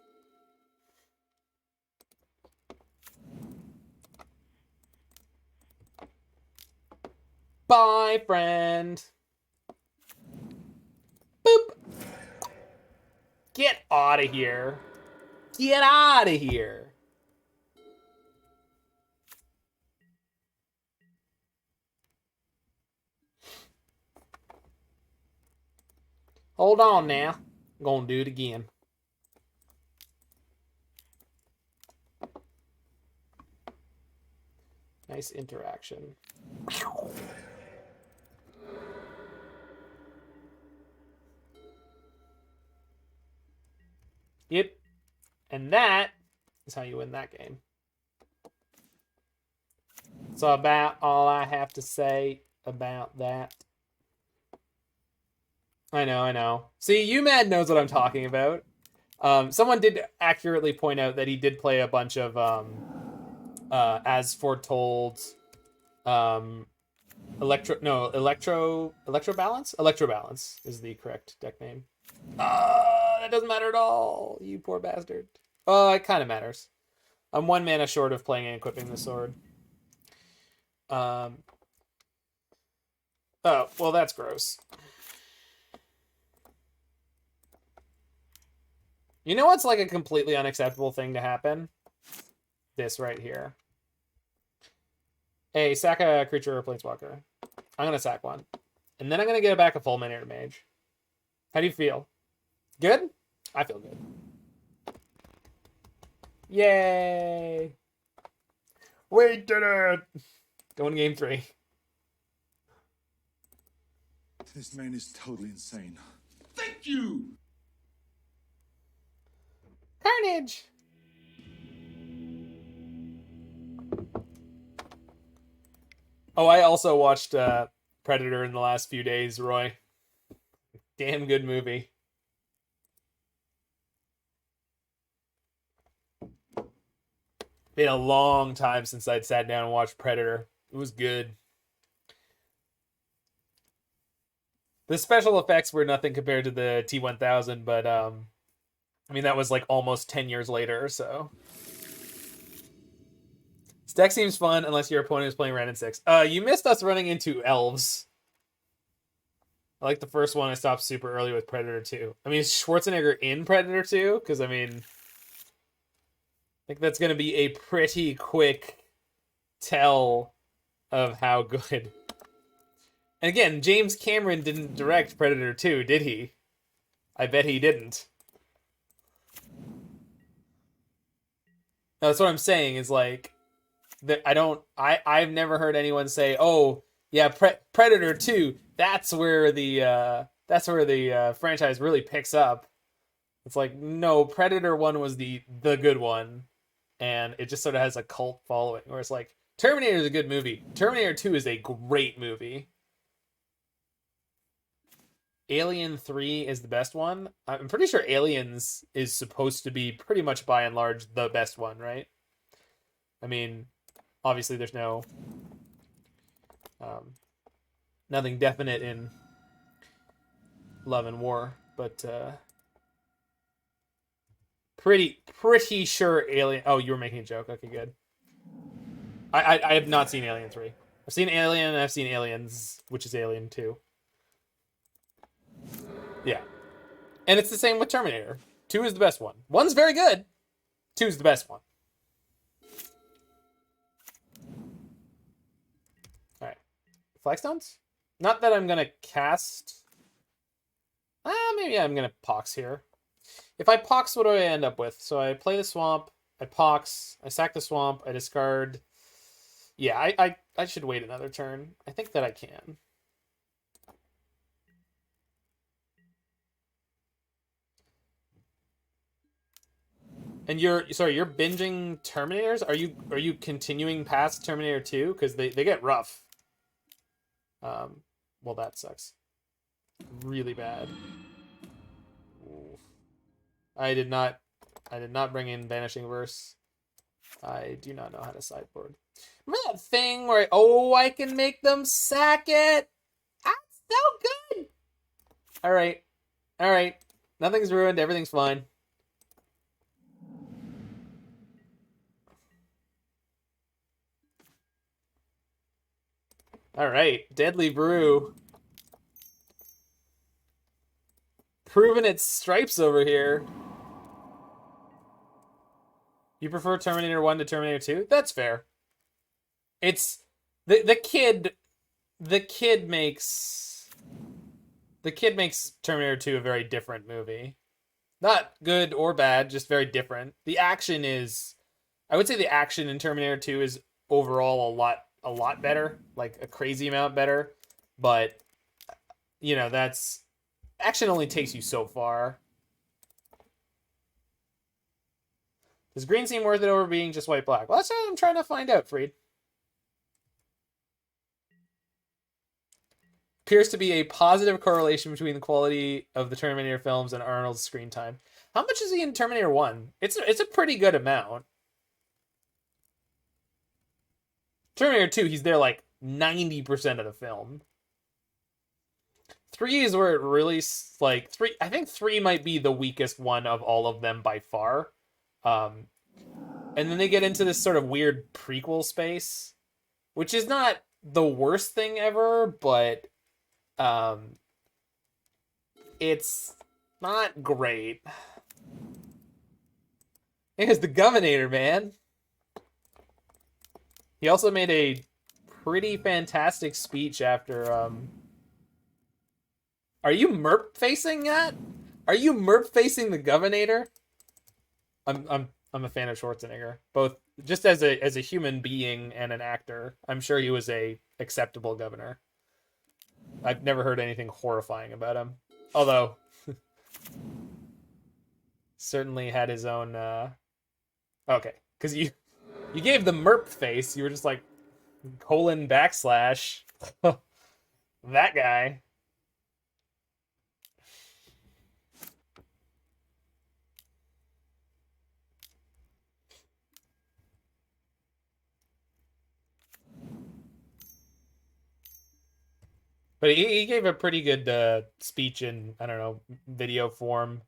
Bye, friend. Boop. Get out of here. Get out of here. Hold on now. I'm going to do it again. Nice interaction. Yep. And that is how you win that game. That's about all I have to say about that. I know. See, UMad knows what I'm talking about. Someone did accurately point out that he did play a bunch of As Foretold, Electro Balance? Electro Balance is the correct deck name. That doesn't matter at all, you poor bastard. It kind of matters. I'm 1 mana short of playing and equipping the sword. Oh, well, that's gross. You know what's like a completely unacceptable thing to happen? This right here. Hey, sack a creature or planeswalker. I'm going to sack one. And then I'm going to get back a Fulminator Mage. How do you feel? Good? I feel good. Yay! We did it! Going to game 3. This man is totally insane. Thank you! Carnage! Oh, I also watched Predator in the last few days, Roy. Damn good movie. Been a long time since I'd sat down and watched Predator. It was good. The special effects were nothing compared to the T-1000, but I mean, that was like almost 10 years later, so. This deck seems fun unless your opponent is playing Ren and 6. You missed us running into elves. I like the first one. I stopped super early with Predator 2. I mean, is Schwarzenegger in Predator 2? Because, I mean, I think that's going to be a pretty quick tell of how good. And again, James Cameron didn't direct Predator 2, did he? I bet he didn't. That's what I'm saying is like that I've never heard anyone say, "Oh, yeah, Predator 2, that's where the franchise really picks up." It's like, "No, Predator 1 was the good one." And it just sort of has a cult following where it's like Terminator is a good movie. Terminator 2 is a great movie. Alien 3 is the best one. I'm pretty sure Aliens is supposed to be pretty much by and large the best one, right? I mean, obviously there's nothing definite in Love and War, but pretty sure Alien. Oh, you were making a joke. Okay, good. I have not seen Alien 3. I've seen Alien and I've seen Aliens, which is Alien 2. Yeah. And it's the same with Terminator. 2 is the best one. 1's very good. 2 is the best one. Alright. Flagstones? Not that I'm gonna cast. Maybe I'm gonna Pox here. If I Pox, what do I end up with? So I play the swamp, I Pox, I sack the swamp, I discard. Yeah, I should wait another turn. I think that I can. And you're binging Terminators? Are you continuing past Terminator 2? Because they get rough. Well, that sucks. Really bad. Oof. I did not bring in Vanishing Verse. I do not know how to sideboard. Remember that thing where I can make them sack it? That's so good. All right. Nothing's ruined. Everything's fine. All right, Deadly Brew. Proving its stripes over here. You prefer Terminator 1 to Terminator 2? That's fair. It's the kid makes Terminator 2 a very different movie. Not good or bad, just very different. I would say the action in Terminator 2 is overall a lot better, like a crazy amount better, but that's action only takes you so far. Does green seem worth it over being just white black? Well, that's what I'm trying to find out, Freed. Appears to be a positive correlation between the quality of the Terminator films and Arnold's screen time. How much is he in Terminator 1? It's a pretty good amount. Terminator 2, he's there like 90% of the film. 3 is where it really, like, 3, I think 3 might be the weakest one of all of them by far. And then they get into this sort of weird prequel space, which is not the worst thing ever, but it's not great. It's the Governor, man. He also made a pretty fantastic speech after Are you merp facing that? Are you merp facing the Governor? I'm a fan of Schwarzenegger, both just as a human being and an actor. I'm sure he was a acceptable governor. I've never heard anything horrifying about him, although certainly had his own. Okay, because you gave the merp face. You were just like colon backslash that guy. But he gave a pretty good speech in, I don't know, video form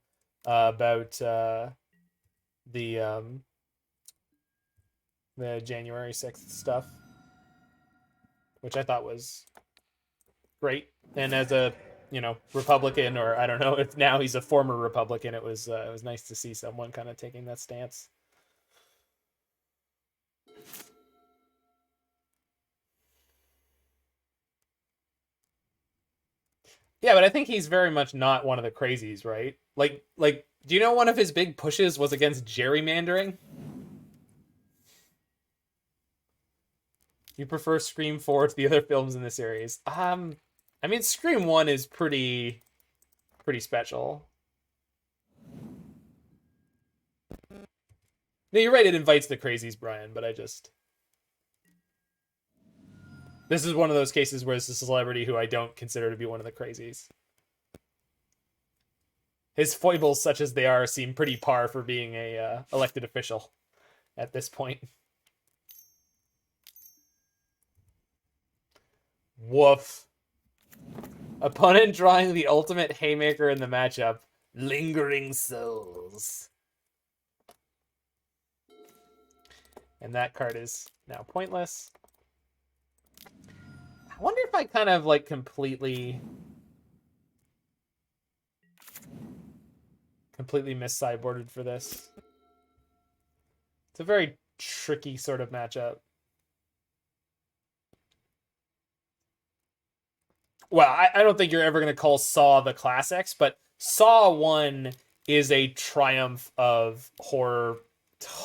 about the January 6th stuff, which I thought was great. And as a you know, Republican, or I don't know if now he's a former Republican. It was nice to see someone kind of taking that stance. Yeah, but I think he's very much not one of the crazies, right? Like, do you know one of his big pushes was against gerrymandering? You prefer Scream 4 to the other films in the series? I mean, Scream 1 is pretty special. No, you're right, it invites the crazies, Brian, but this is one of those cases where it's a celebrity who I don't consider to be one of the crazies. His foibles, such as they are, seem pretty par for being a elected official at this point. Woof. Opponent drawing the ultimate haymaker in the matchup. Lingering Souls. And that card is now pointless. I wonder if I kind of like completely mis-sideboarded for this. It's a very tricky sort of matchup. Well, I don't think you're ever going to call Saw the classics, but Saw 1 is a triumph of horror.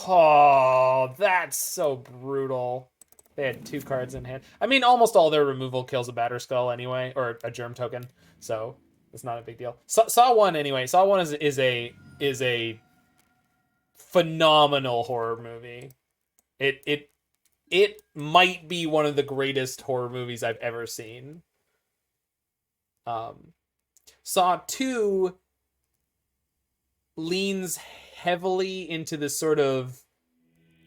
Oh, that's so brutal. They had 2 cards in hand. I mean, almost all their removal kills a Batterskull anyway, or a germ token, so it's not a big deal. Saw 1 anyway. Saw 1 is a phenomenal horror movie. It might be one of the greatest horror movies I've ever seen. Saw 2 leans heavily into the sort of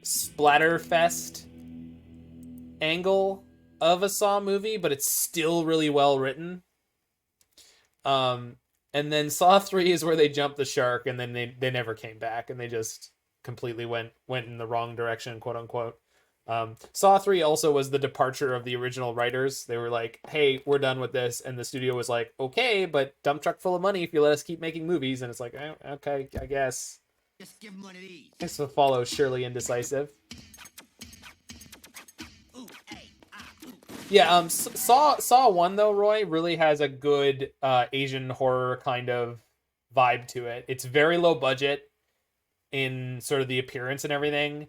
splatterfest angle of a Saw movie, but it's still really well written. And then Saw 3 is where they jumped the shark, and then they never came back, and they just completely went in the wrong direction, quote unquote. Saw 3 also was the departure of the original writers. They were like, hey, we're done with this. And the studio was like, okay, but dump truck full of money if you let us keep making movies. And it's like, okay, I guess. Just give him one of these. This will follow Surely Indecisive. Ooh, hey, ooh. Yeah, Saw 1, though, Roy, really has a good Asian horror kind of vibe to it. It's very low budget in sort of the appearance and everything.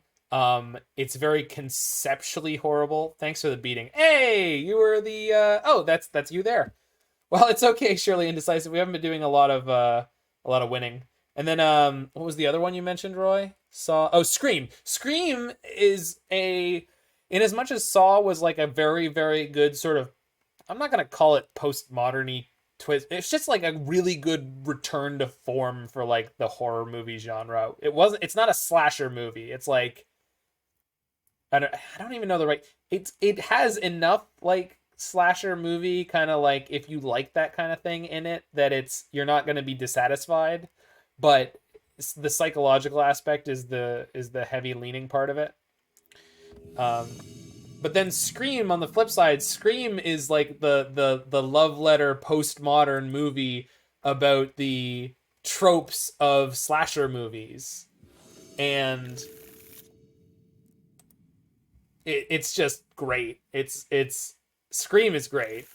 It's very conceptually horrible. Thanks for the beating. Hey, you were the oh, that's you there. Well, it's okay, Surely Indecisive. We haven't been doing a lot of winning. And then what was the other one you mentioned, Roy? Scream. Scream is in as much as Saw was like a very, very good sort of, I'm not gonna call it postmodern-y twist. It's just like a really good return to form for like the horror movie genre. It's not a slasher movie. It's like I don't even know the right. It has enough like slasher movie kind of like if you like that kind of thing in it that you're not going to be dissatisfied, but the psychological aspect is the heavy leaning part of it. But then Scream on the flip side, Scream is like the love letter postmodern movie about the tropes of slasher movies, and it's just great. It's Scream is great.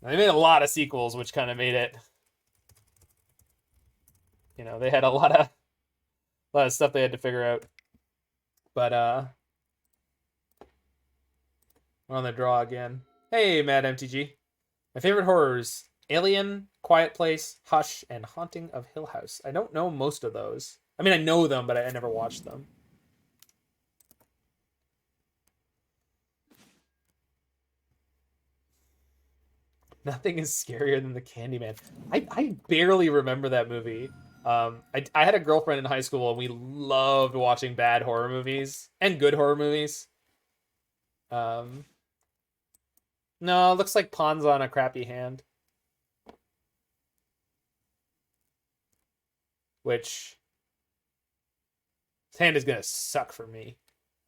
They made a lot of sequels, which kind of made it. You know, they had a lot of stuff they had to figure out. But we're on the draw again. Hey, Mad MTG. My favorite horrors: Alien, Quiet Place, Hush, and Haunting of Hill House. I don't know most of those. I mean, I know them, but I never watched them. Nothing is scarier than the Candyman. I barely remember that movie. I had a girlfriend in high school, and we loved watching bad horror movies and good horror movies. No, it looks like pawns on a crappy hand. Which this hand is gonna suck for me.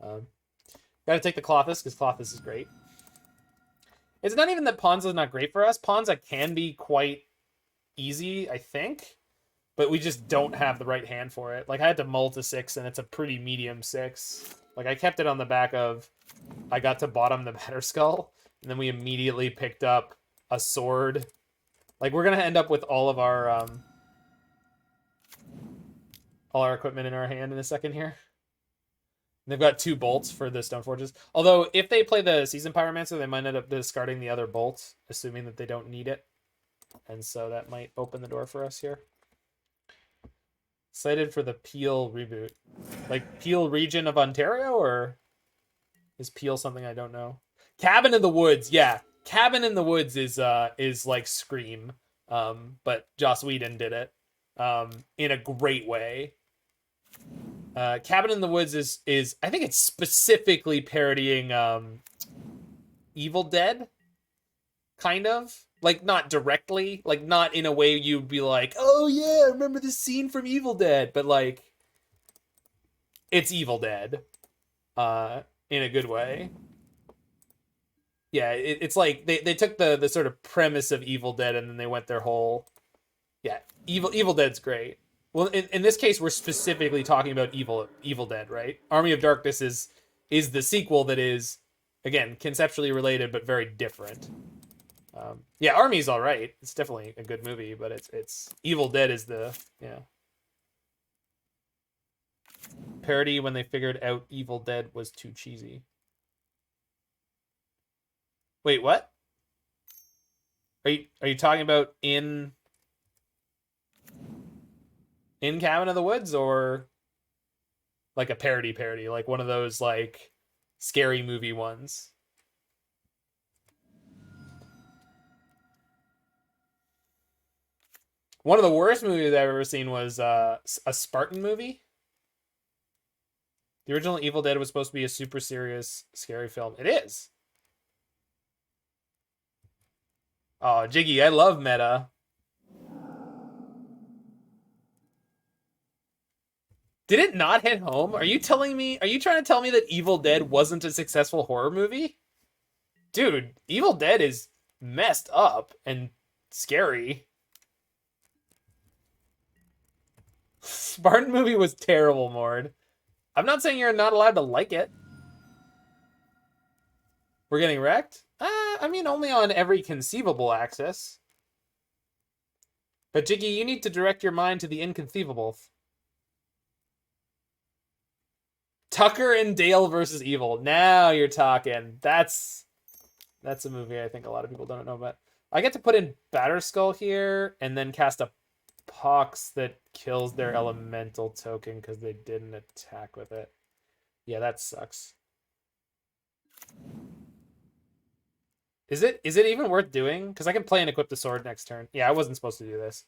Gotta take the Clothis, because Clothis is great. It's not even that Ponza's not great for us. Ponza can be quite easy, I think, but we just don't have the right hand for it. Like, I had to mull to 6, and it's a pretty medium 6. Like, I kept it on the back of, I got to bottom the Batterskull, and then we immediately picked up a sword. Like, we're going to end up with all our equipment in our hand in a second here. They've got 2 bolts for the Stoneforges. Although, if they play the Seasoned Pyromancer, they might end up discarding the other bolt, assuming that they don't need it. And so that might open the door for us here. Excited for the Peel reboot. Like, Peel region of Ontario, or is Peel something I don't know? Cabin in the Woods, yeah. Cabin in the Woods is like Scream. But Joss Whedon did it in a great way. Cabin in the Woods is I think it's specifically parodying Evil Dead, kind of. Like, not directly, like, not in a way you'd be like, oh yeah, I remember this scene from Evil Dead, but like, it's Evil Dead in a good way. Yeah, it's like they took the sort of premise of Evil Dead and then they went their whole, yeah, Evil Dead's great. Well, in this case, we're specifically talking about Evil Dead, right? Army of Darkness is the sequel that is, again, conceptually related but very different. Yeah, Army's all right. It's definitely a good movie, but it's Evil Dead is the, yeah. Parody when they figured out Evil Dead was too cheesy. Wait, what? Are you talking about in Cabin in the Woods, or like a parody, like one of those like scary movie ones? One of the worst movies I've ever seen was a Spartan movie. The original Evil Dead was supposed to be a super serious, scary film. It is. Oh, Jiggy, I love meta. Did it not hit home? Are you trying to tell me that Evil Dead wasn't a successful horror movie? Dude, Evil Dead is messed up and scary. Spartan movie was terrible, Mord. I'm not saying you're not allowed to like it. We're getting wrecked? I mean, only on every conceivable axis. But Jiggy, you need to direct your mind to the inconceivable. Tucker and Dale versus Evil. Now you're talking. That's a movie I think a lot of people don't know about. I get to put in Batterskull here and then cast a Pox that kills their elemental token because they didn't attack with it. Yeah, that sucks. Is it even worth doing? Because I can play and equip the sword next turn. Yeah, I wasn't supposed to do this.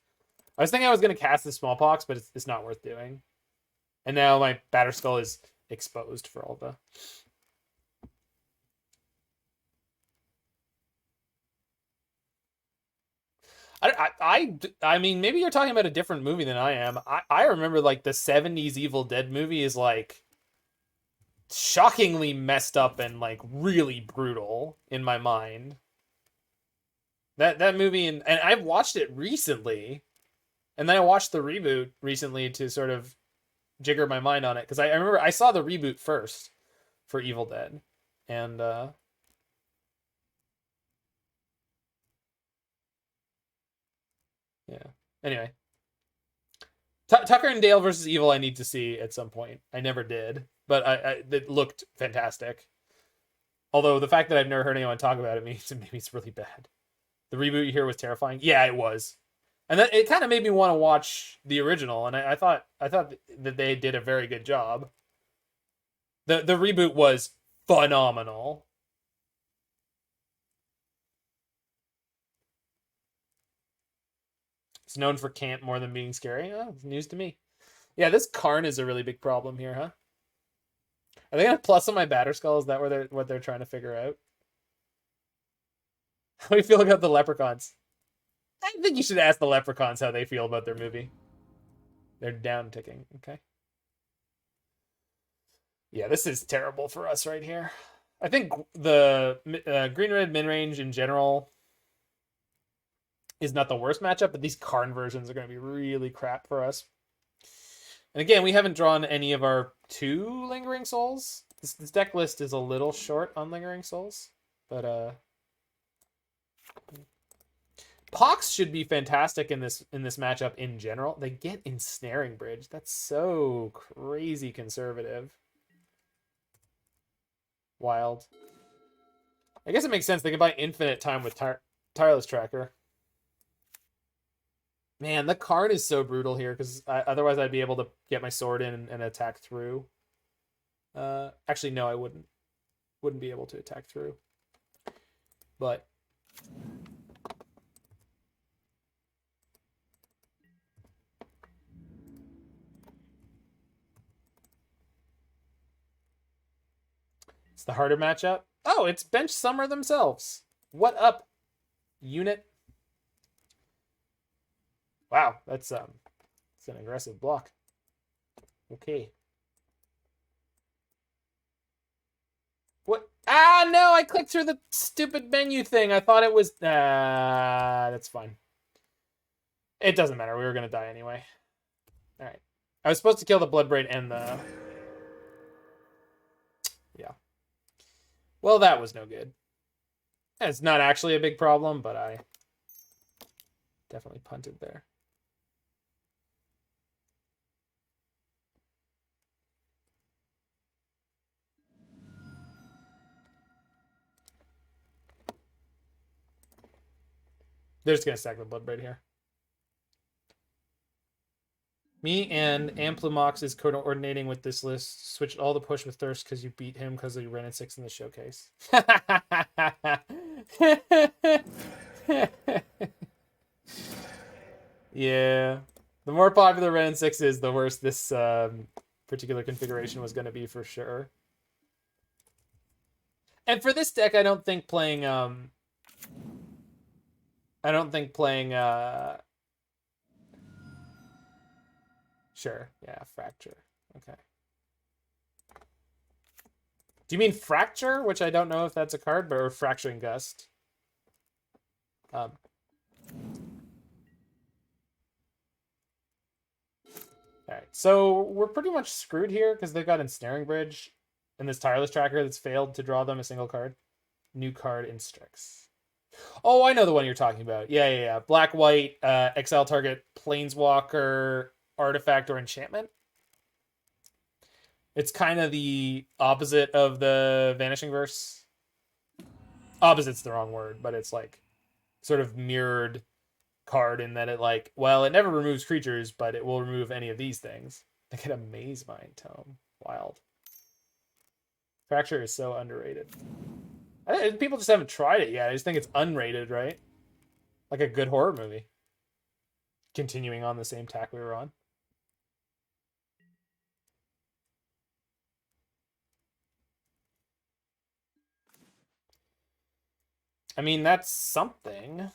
I was thinking I was going to cast the Smallpox, but it's not worth doing. And now my Batterskull is exposed for all the... I mean, maybe you're talking about a different movie than I am. I remember, like, the 70s Evil Dead movie is, like, shockingly messed up and, like, really brutal in my mind. That movie, and I've watched it recently, and then I watched the reboot recently to sort of jigger my mind on it, because I remember I saw the reboot first for Evil Dead, and yeah. Anyway, Tucker and Dale versus Evil I need to see at some point. I never did, but it looked fantastic. Although the fact that I've never heard anyone talk about it means maybe it's really bad. The reboot here was terrifying. Yeah, it was. And that it kind of made me want to watch the original, and I thought that they did a very good job. The reboot was phenomenal. It's known for can't more than being scary. Oh, it's news to me. Yeah, this Karn is a really big problem here, huh? Are they gonna plus on my Batterskull? Is that what they're trying to figure out? How do you feel about the Leprechauns? I think you should ask the Leprechauns how they feel about their movie. They're down ticking. Okay. Yeah, this is terrible for us right here. I think the green-red min-range in general is not the worst matchup, but these Karn versions are going to be really crap for us. And again, we haven't drawn any of our 2 Lingering Souls. This deck list is a little short on Lingering Souls, but Pox should be fantastic in this matchup in general. They get Ensnaring Bridge. That's so crazy conservative. Wild. I guess it makes sense. They can buy infinite time with Tireless Tracker. Man, the card is so brutal here because otherwise I'd be able to get my sword in and attack through. Actually, no, I wouldn't. Wouldn't be able to attack through. But it's the harder matchup. Oh, it's Bench Summer themselves. What up, unit? Wow, it's an aggressive block. Okay. What? Ah, no, I clicked through the stupid menu thing. I thought it was... that's fine. It doesn't matter. We were going to die anyway. All right. I was supposed to kill the Bloodbraid and the... Yeah. Well, that was no good. It's not actually a big problem, but I definitely punted there. They're just going to stack the Bloodbraid here. Me and Amplumox is coordinating with this list. Switched all the push with Thirst because you beat him because you ran in 6 in the showcase. Yeah. The more popular Ren and 6 is, the worse this particular configuration was going to be for sure. And for this deck, I don't think playing sure, yeah, Fracture. Okay. Do you mean Fracture, which I don't know if that's a card, but or Fracturing Gust? All right, so we're pretty much screwed here because they've got Ensnaring Bridge and this Tireless Tracker that's failed to draw them a single card. New card in Strix. Oh, I know the one you're talking about. Yeah. Black, white, exile target, planeswalker, artifact, or enchantment. It's kind of the opposite of the Vanishing Verse. Opposite's the wrong word, but it's like sort of mirrored card in that it like, well, it never removes creatures, but it will remove any of these things. I get a Maze Mind Tome. Wild. Fracture is so underrated. People just haven't tried it yet. I just think it's unrated, right? Like a good horror movie. Continuing on the same tack we were on. I mean, that's something.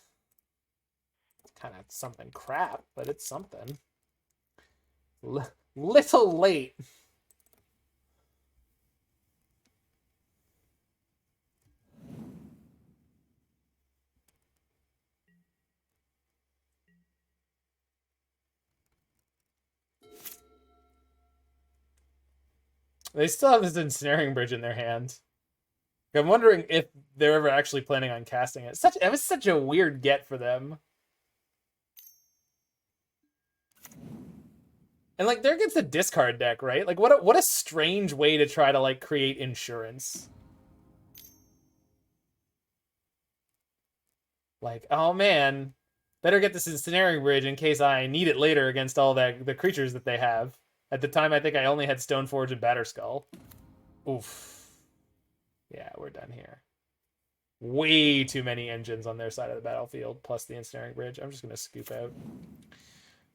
It's kind of something crap, but it's something. Little late. They still have this Ensnaring Bridge in their hand. I'm wondering if they're ever actually planning on casting it. It was such a weird get for them. And like they're against a discard deck, right? Like what a strange way to try to like create insurance. Like, oh man, better get this Ensnaring Bridge in case I need it later against all the creatures that they have. At the time, I think I only had Stoneforge and Batterskull. Oof. Yeah, we're done here. Way too many engines on their side of the battlefield, plus the Ensnaring Bridge. I'm just going to scoop out.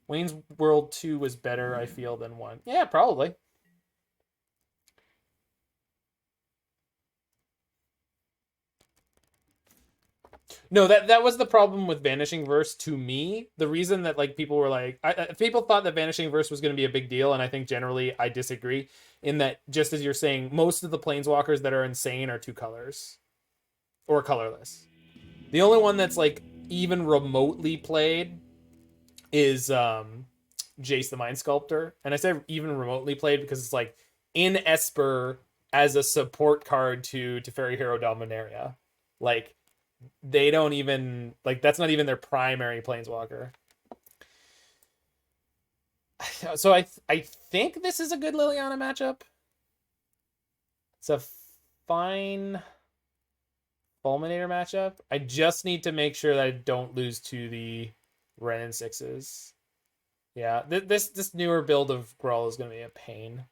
Wayne's World 2 was better, I feel, than 1. Yeah, probably. No, that was the problem with Vanishing Verse to me. The reason that like people were like, people thought that Vanishing Verse was going to be a big deal, and I think generally I disagree. In that, just as you're saying, most of the planeswalkers that are insane are 2 colors or colorless. The only one that's like even remotely played is Jace the Mind Sculptor, and I say even remotely played because it's like in Esper as a support card to Teferi Hero Dominaria, like. They don't even like that's not even their primary planeswalker. So I think this is a good Liliana matchup. It's a fine Fulminator matchup. I just need to make sure that I don't lose to the Ren and 6s. Yeah, this newer build of Gruul is going to be a pain.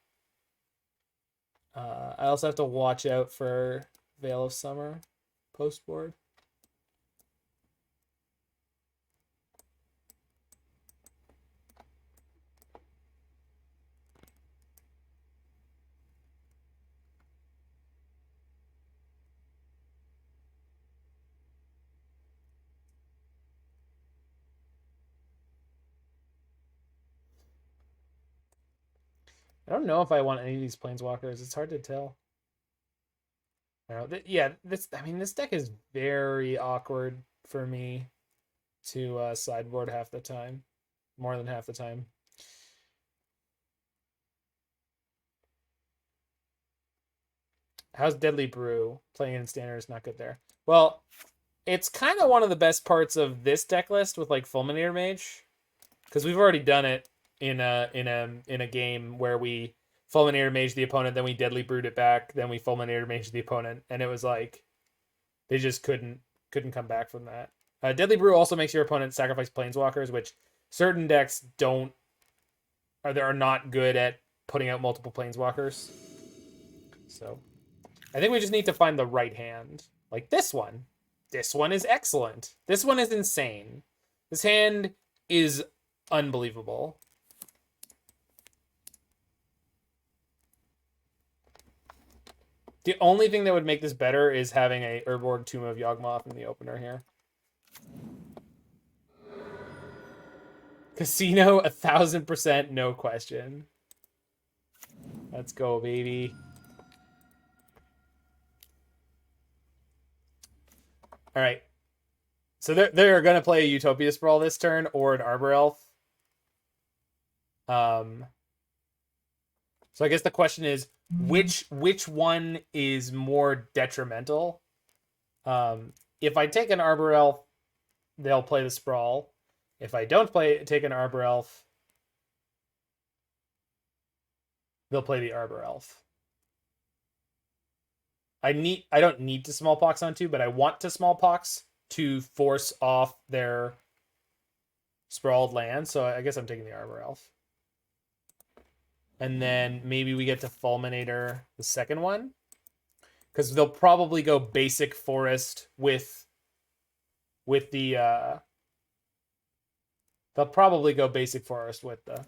I also have to watch out for Veil of Summer post board. I don't know if I want any of these planeswalkers. It's hard to tell. Yeah, this deck is very awkward for me to sideboard half the time. More than half the time. How's Deadly Brew? Playing in standard is not good there. Well, it's kind of one of the best parts of this deck list with like Fulminator Mage. Because we've already done it in a game where we Fulminator Mage the opponent, then we Deadly Brewed it back, then we Fulminator Mage the opponent, and it was like they just couldn't come back from that. Deadly Brew also makes your opponent sacrifice planeswalkers, which certain decks are not good at putting out multiple planeswalkers. So I think we just need to find the right hand. Like this one. This one is excellent. This one is insane. This hand is unbelievable. The only thing that would make this better is having a Urborg Tomb of Yawgmoth in the opener here. Casino, 1000%, no question. Let's go, baby. All right. So they're going to play a Utopia Sprawl this turn or an Arbor Elf. So I guess the question is, which one is more detrimental? If I take an Arbor Elf, they'll play the Sprawl. If I don't take an Arbor Elf, they'll play the Arbor Elf. I don't need to Smallpox on 2, but I want to Smallpox to force off their sprawled land, so I guess I'm taking the Arbor Elf. And then maybe we get to Fulminator the second one. Because they'll probably go basic forest with the they'll probably go basic forest with the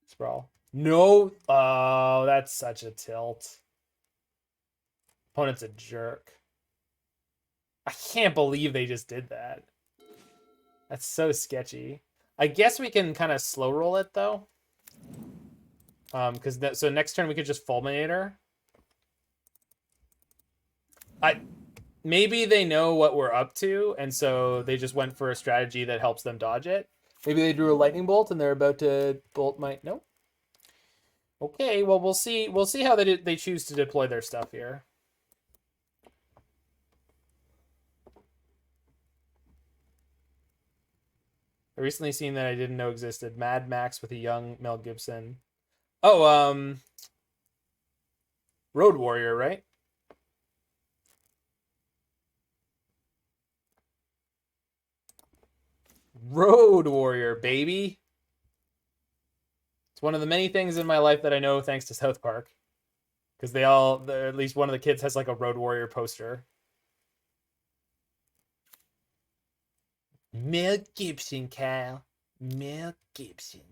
Sprawl. No, oh, that's such a tilt. Opponent's a jerk. I can't believe they just did that. That's so sketchy. I guess we can kind of slow roll it though. So next turn we could just Fulminator. Maybe they know what we're up to, and so they just went for a strategy that helps them dodge it. Maybe they drew a lightning bolt and they're about to bolt my no. Okay, well we'll see. We'll see how they choose to deploy their stuff here. I recently seen that I didn't know existed. Mad Max with a young Mel Gibson. Oh, Road Warrior, right? Road Warrior, baby. It's one of the many things in my life that I know thanks to South Park. Because at least one of the kids has like a Road Warrior poster. Mel Gibson, Kyle. Mel Gibson.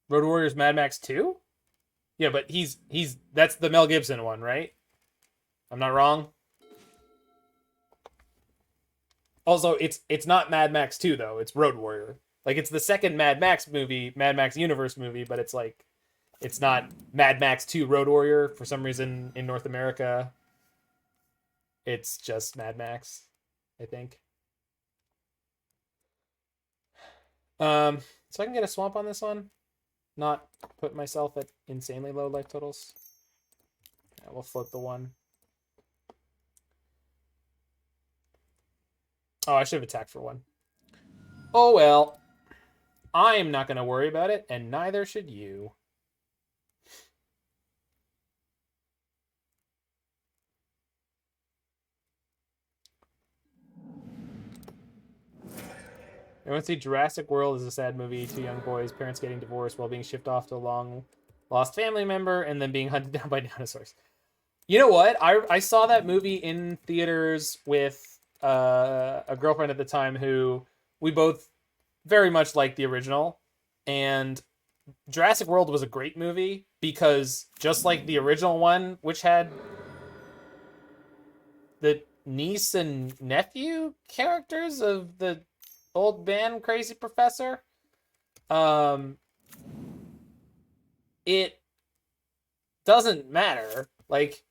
Road Warrior's Mad Max 2? Yeah, but that's the Mel Gibson one, right? I'm not wrong. Also, it's not Mad Max 2 though. It's Road Warrior. Like it's the second Mad Max movie, Mad Max Universe movie, but it's like it's not Mad Max 2 Road Warrior for some reason in North America. It's just Mad Max, I think. So I can get a swamp on this one. Not put myself at insanely low life totals. Yeah, we'll float the one. Oh, I should have attacked for one. Oh well. I'm not going to worry about it, and neither should you. I want to see Jurassic World is a sad movie. Two young boys, parents getting divorced while being shipped off to a long lost family member and then being hunted down by dinosaurs. You know what? I saw that movie in theaters with a girlfriend at the time who we both very much liked the original. And Jurassic World was a great movie because just like the original one, which had the niece and nephew characters of the old man crazy professor, it doesn't matter. Like,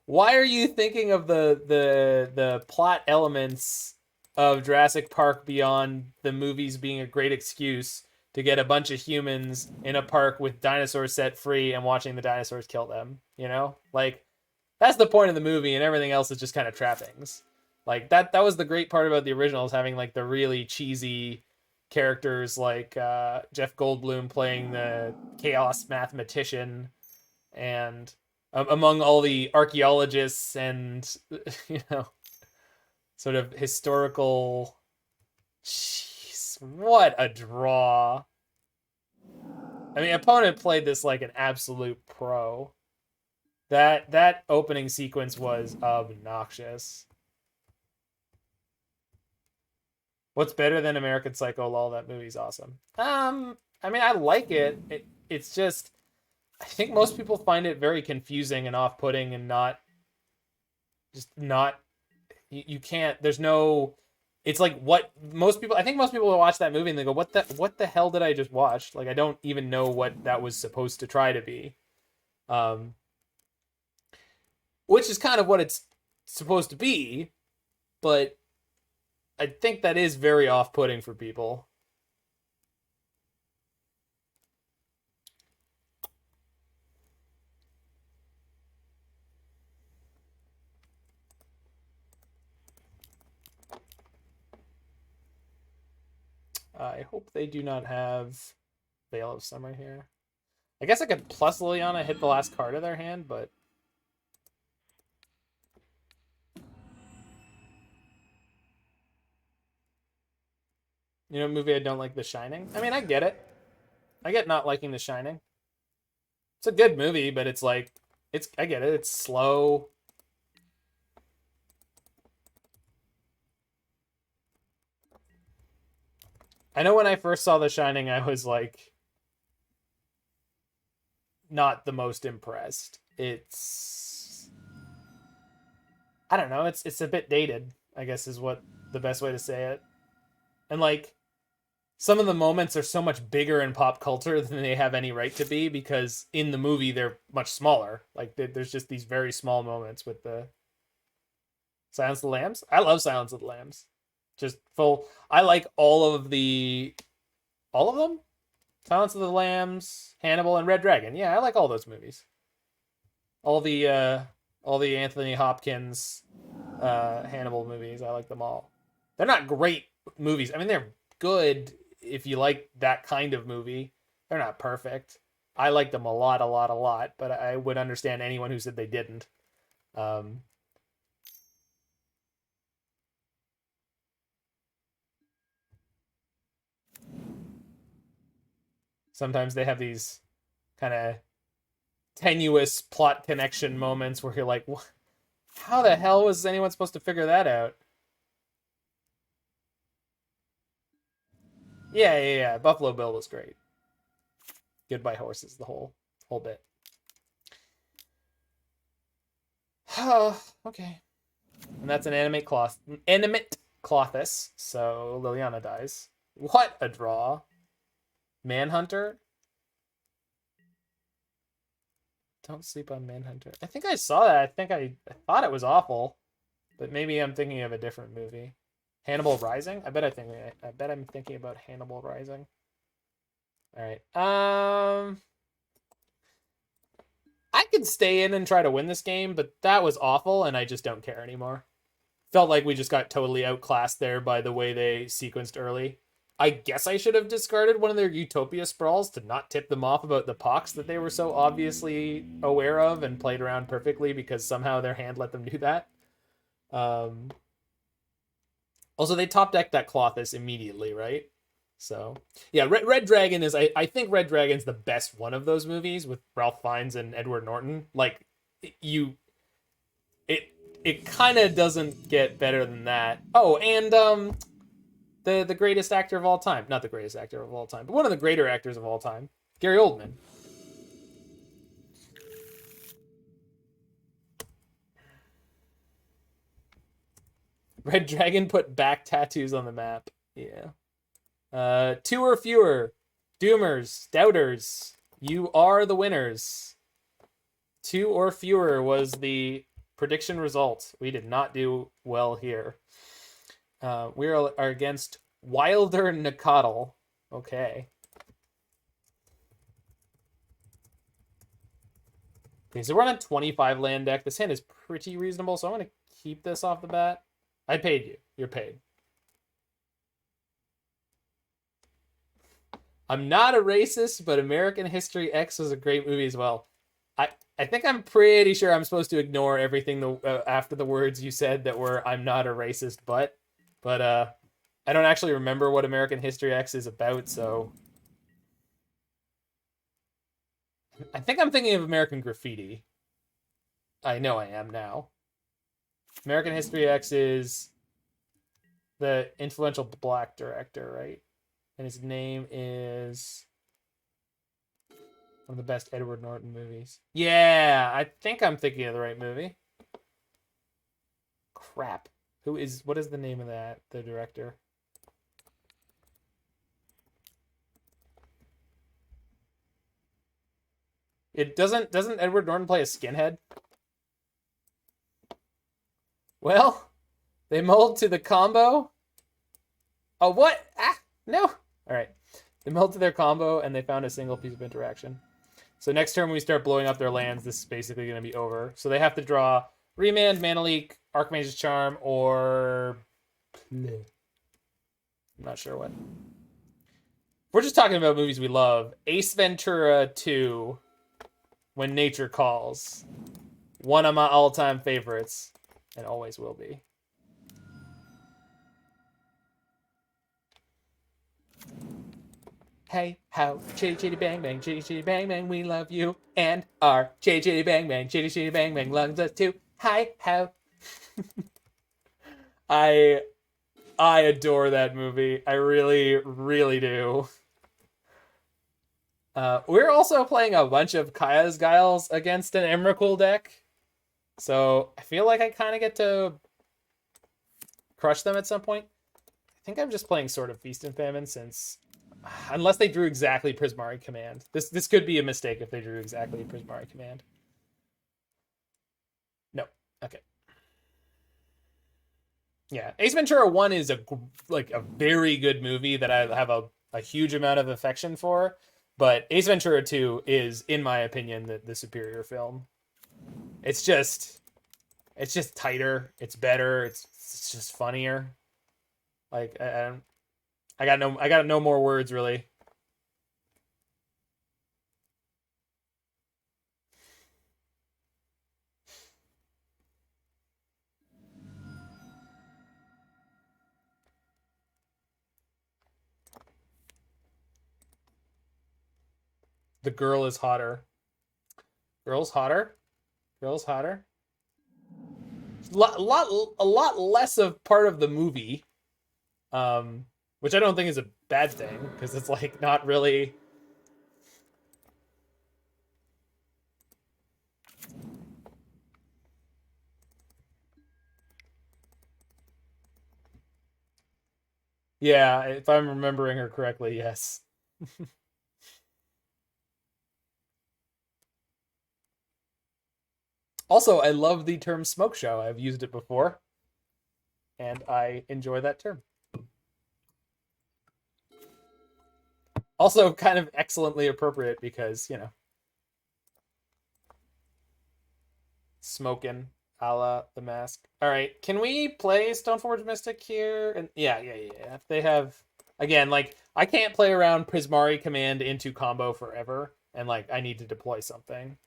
why are you thinking of the plot elements of Jurassic Park beyond the movies being a great excuse to get a bunch of humans in a park with dinosaurs set free and watching the dinosaurs kill them? You know, like that's the point of the movie, and everything else is just kind of trappings. Like that was the great part about the originals, having like the really cheesy characters like Jeff Goldblum playing the chaos mathematician, and among all the archaeologists and you know, sort of historical. Jeez, what a draw! I mean, opponent played this like an absolute pro. That opening sequence was obnoxious. What's better than American Psycho? Lol, that movie's awesome. I mean, I like it. It's just, I think most people find it very confusing and off-putting and not, you can't, there's no, it's like what most people, I think most people will watch that movie and they go, what the hell did I just watch? Like, I don't even know what that was supposed to try to be. Which is kind of what it's supposed to be, but I think that is very off-putting for people. I hope they do not have Veil of Summer here. I guess I could plus Liliana, hit the last card of their hand, but you know, movie I don't like, The Shining. I mean, I get it. I get not liking The Shining. It's a good movie, but it's like, I get it. It's slow. I know when I first saw The Shining, I was like, not the most impressed. It's, I don't know. It's a bit dated, I guess is what the best way to say it. And like, some of the moments are so much bigger in pop culture than they have any right to be, because in the movie they're much smaller. Like there's just these very small moments with the Silence of the Lambs. I love Silence of the Lambs. Just full. I like all of them. Silence of the Lambs, Hannibal, and Red Dragon. Yeah, I like all those movies. All the Anthony Hopkins Hannibal movies. I like them all. They're not great movies. I mean, they're good if you like that kind of movie. They're not perfect. I like them a lot, but I would understand anyone who said they didn't. Sometimes they have these kind of tenuous plot connection moments where you're like, how the hell was anyone supposed to figure that out? Yeah. Buffalo Bill was great. Goodbye Horses, the whole bit. Okay. And that's an animate Clothis, so Liliana dies. What a draw. Manhunter? Don't sleep on Manhunter. I think I saw that. I thought it was awful, but maybe I'm thinking of a different movie. Hannibal Rising? I bet I'm thinking about Hannibal Rising. All right. I could stay in and try to win this game, but that was awful, and I just don't care anymore. Felt like we just got totally outclassed there by the way they sequenced early. I guess I should have discarded one of their Utopia sprawls to not tip them off about the pox that they were so obviously aware of and played around perfectly because somehow their hand let them do that. Also, they top decked that Clothis immediately, right? So, yeah, Red Dragon is... I think Red Dragon's the best one of those movies with Ralph Fiennes and Edward Norton. Like, it kind of doesn't get better than that. Oh, and the greatest actor of all time. Not the greatest actor of all time, but one of the greater actors of all time. Gary Oldman. Red Dragon put back tattoos on the map. Yeah. 2 or fewer. Doomers. Doubters. You are the winners. 2 or fewer was the prediction result. We did not do well here. We are against Wilder Nicodle. Okay. Okay, so we're on a 25 land deck. This hand is pretty reasonable, so I'm going to keep this off the bat. I paid you. You're paid. I'm not a racist, but American History X was a great movie as well. I think I'm pretty sure I'm supposed to ignore everything after the words you said that were "I'm not a racist," but I don't actually remember what American History X is about, so I think I'm thinking of American Graffiti. I know I am now. American History X is the influential black director, right? And his name is one of the best Edward Norton movies. Yeah, I think I'm thinking of the right movie. Crap. What is the name of the director? Doesn't Edward Norton play a skinhead? Well, they mulled to the combo. Oh, what? Ah, no. All right. They mulled to their combo and they found a single piece of interaction. So next turn when we start blowing up their lands, this is basically going to be over. So they have to draw Remand, Mana Leak, Archmage's Charm, or... I'm not sure what. We're just talking about movies we love. Ace Ventura 2, When Nature Calls. One of my all-time favorites, and always will be. Hey, how, chitty chitty bang bang, chitty chitty bang bang, we love you. And our chitty chitty bang bang, chitty chitty bang bang loves us too. Hi, how. I adore that movie. I really, really do. We're also playing a bunch of Kaya's Guiles against an Emrakul deck. So I feel like I kind of get to crush them at some point. I think I'm just playing Sword of Feast and Famine since... Unless they drew exactly Prismari Command. This could be a mistake if they drew exactly Prismari Command. No. Okay. Yeah. Ace Ventura 1 is a very good movie that I have a huge amount of affection for. But Ace Ventura 2 is, in my opinion, the superior film. It's just tighter. It's better. It's just funnier. Like, I got no more words, really. The girl is hotter. Girl's hotter. Girl's hotter. A lot less of part of the movie. Which I don't think is a bad thing, because it's like not really... Yeah, if I'm remembering her correctly, yes. Also, I love the term smoke show. I've used it before, and I enjoy that term. Also, kind of excellently appropriate because, you know, smoking a la the mask. All right, can we play Stoneforge Mystic here? And yeah. If they have, again, like, I can't play around Prismari command into combo forever, and like I need to deploy something.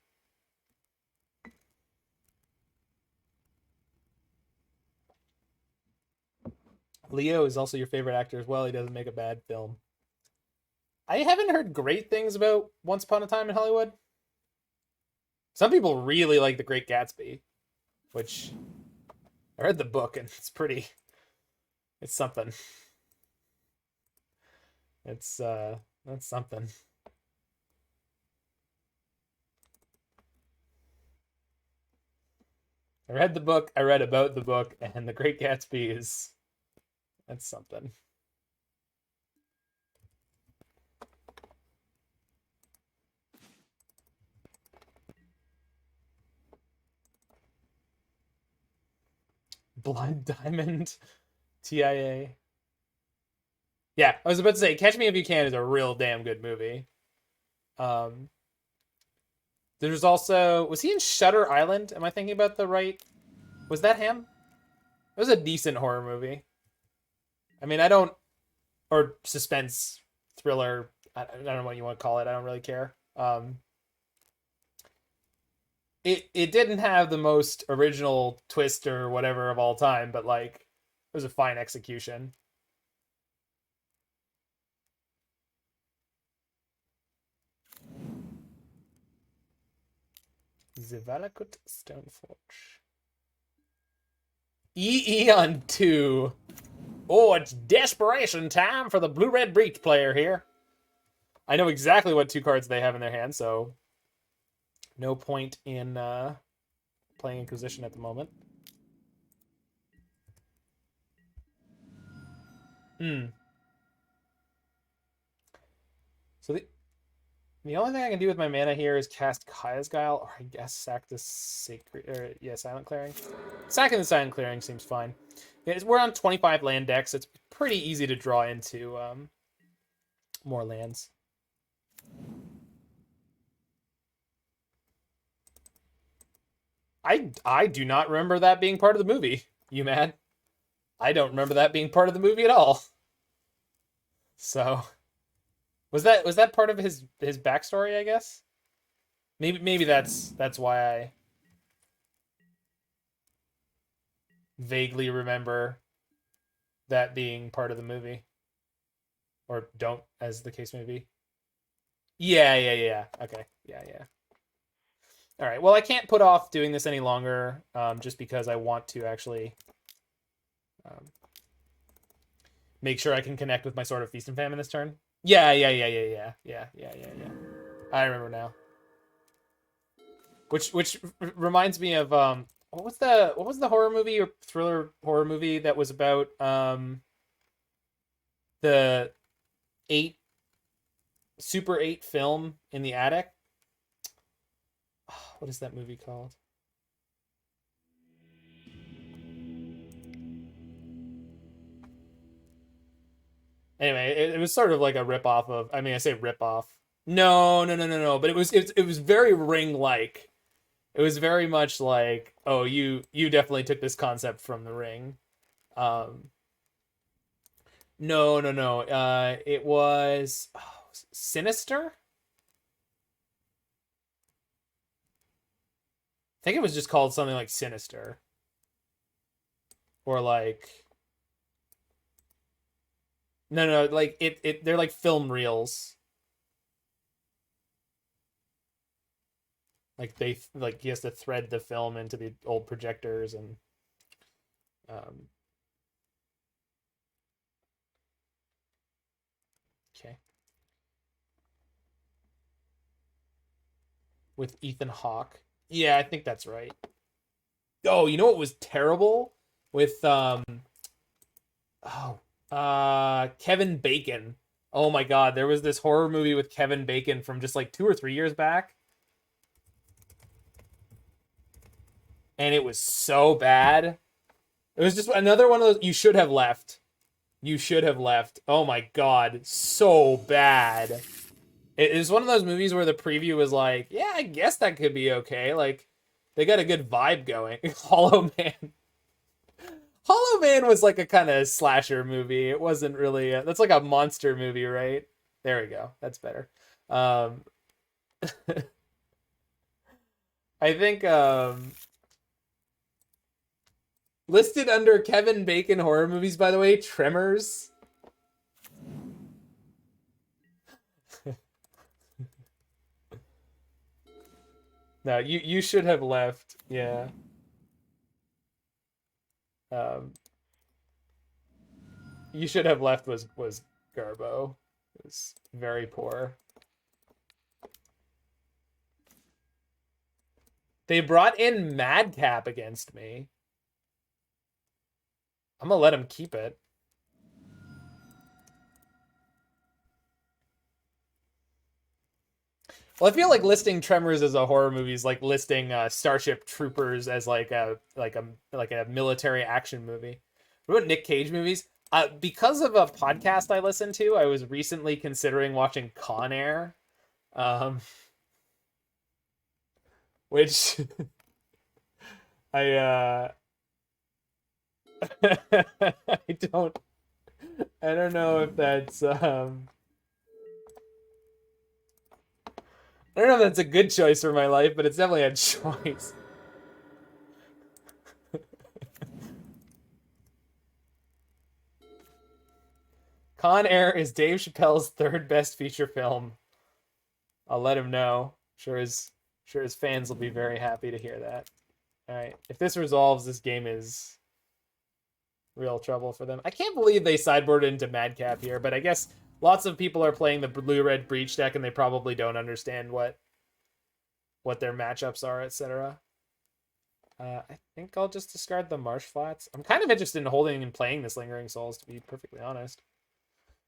Leo is also your favorite actor as well. He doesn't make a bad film. I haven't heard great things about Once Upon a Time in Hollywood. Some people really like The Great Gatsby, which I read the book and it's pretty. It's something. That's something. I read the book. I read about the book, and The Great Gatsby is. That's something. Blind Diamond, TIA. Yeah, I was about to say, Catch Me If You Can is a real damn good movie. There's also, was he in Shutter Island? Am I thinking about the right? Was that him? It was a decent horror movie. I mean, I don't, or suspense thriller. I don't know what you want to call it. I don't really care. It didn't have the most original twist or whatever of all time, but like it was a fine execution. Zivalakut Stoneforge. EE on 2. Oh, it's desperation time for the blue-red breach player here. I know exactly what 2 cards they have in their hand, so no point in playing Inquisition at the moment. So the only thing I can do with my mana here is cast Kaya's Guile, or I guess sack the Sacred, or yeah, Silent Clearing. Sacking the Silent Clearing seems fine. Yeah, we're on 25 land decks. It's pretty easy to draw into more lands. I do not remember that being part of the movie. You mad? I don't remember that being part of the movie at all. So was that part of his backstory, I guess? Maybe that's why I vaguely remember that being part of the movie. Or don't, as the case may be. Yeah. Okay. Yeah. All right. Well, I can't put off doing this any longer, just because I want to actually make sure I can connect with my Sword of Feast and Famine this turn. Yeah. I remember now. Which reminds me of what was the horror movie or thriller horror movie that was about the Super 8 film in the attic? What is that movie called? Anyway, it was sort of like a ripoff of. I mean, I say ripoff. No. But it was very Ring like. It was very much like, oh, you definitely took this concept from the Ring. No. It was Sinister. I think it was just called something like Sinister. Or like no, like they're like film reels. Like he has to thread the film into the old projectors and okay. With Ethan Hawke. Yeah, I think that's right. Oh, you know what was terrible? With Kevin Bacon. Oh my god, there was this horror movie with Kevin Bacon from just like 2 or 3 years back. And it was so bad. It was just another one of those, you should have left. You should have left. Oh my god, so bad. It is one of those movies where the preview was like, yeah, I guess that could be okay. Like, they got a good vibe going. Hollow Man. Hollow Man was like a kind of slasher movie. It wasn't really, that's like a monster movie, right? There we go. That's better. Um, I think listed under Kevin Bacon horror movies, by the way, Tremors. No, you should have left. Yeah. You should have left was Garbo. It was very poor. They brought in Madcap against me. I'm gonna let him keep it. Well, I feel like listing Tremors as a horror movie is like listing Starship Troopers as like a military action movie. What about Nick Cage movies? Because of a podcast I listened to, I was recently considering watching Con Air, which I I don't know if that's I don't know if that's a good choice for my life, but it's definitely a choice. Con Air is Dave Chappelle's third best feature film. I'll let him know. Sure his fans will be very happy to hear that. All right, if this resolves, this game is real trouble for them. I can't believe they sideboarded into Madcap here, but I guess lots of people are playing the blue-red breach deck and they probably don't understand what their matchups are, etc. I think I'll just discard the Marsh Flats. I'm kind of interested in holding and playing this Lingering Souls, to be perfectly honest.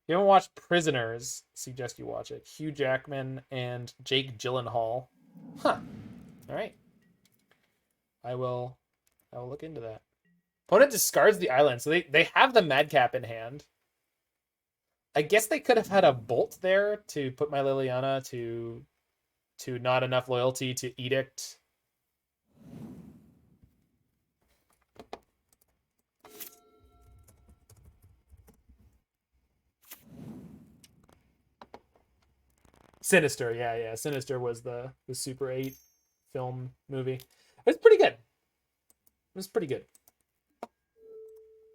If you haven't watched Prisoners, suggest you watch it. Hugh Jackman and Jake Gyllenhaal. Huh. All right. I will look into that. Opponent discards the island, so they have the Madcap in hand. I guess they could have had a Bolt there to put my Liliana to not enough loyalty to Edict. Sinister, yeah. Sinister was the Super 8 film movie. It was pretty good. It was pretty good.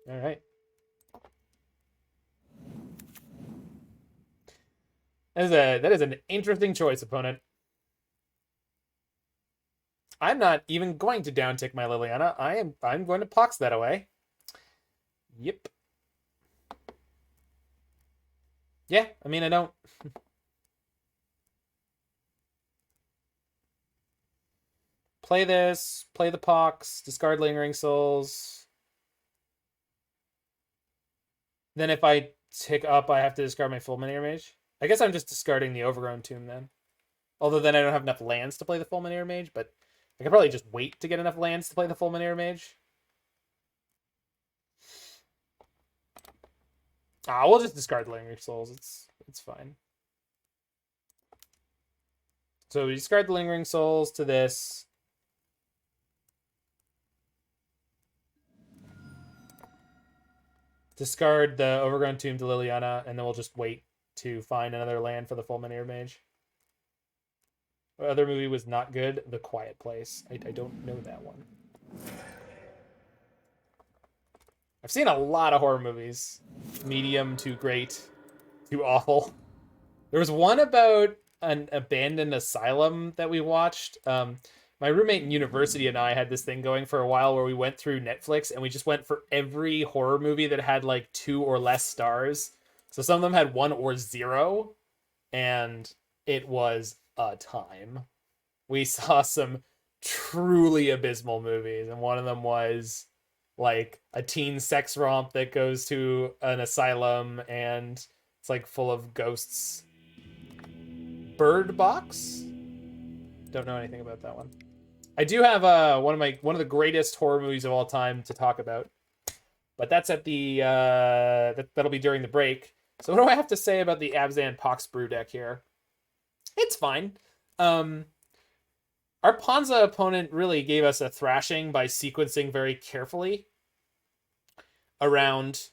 All right. That is an interesting choice, opponent. I'm not even going to downtick my Liliana. I'm going to Pox that away. Yep. Yeah, I mean, I don't... Play this, play the Pox, discard Lingering Souls. Then if I tick up, I have to discard my Fulminator Mage. I guess I'm just discarding the Overgrown Tomb then. Although then I don't have enough lands to play the Fulminator Mage, but I could probably just wait to get enough lands to play the Fulminator Mage. We'll just discard Lingering Souls. It's fine. So we discard the Lingering Souls to this. Discard the Overgrown Tomb to Liliana, and then we'll just wait to find another land for the Fulminator Mage. The other movie was not good. The Quiet Place. I don't know that one. I've seen a lot of horror movies. Medium to great to awful. There was one about an abandoned asylum that we watched. My roommate in university and I had this thing going for a while where we went through Netflix and we just went for every horror movie that had like 2 or less stars. So some of them had 1 or 0, and it was a time. We saw some truly abysmal movies, and one of them was like a teen sex romp that goes to an asylum and it's like full of ghosts. Bird Box? Don't know anything about that one. I do have one of the greatest horror movies of all time to talk about, but that's at the that'll be during the break. So what do I have to say about the Abzan Pox Brew deck here? It's fine. Our Ponza opponent really gave us a thrashing by sequencing very carefully around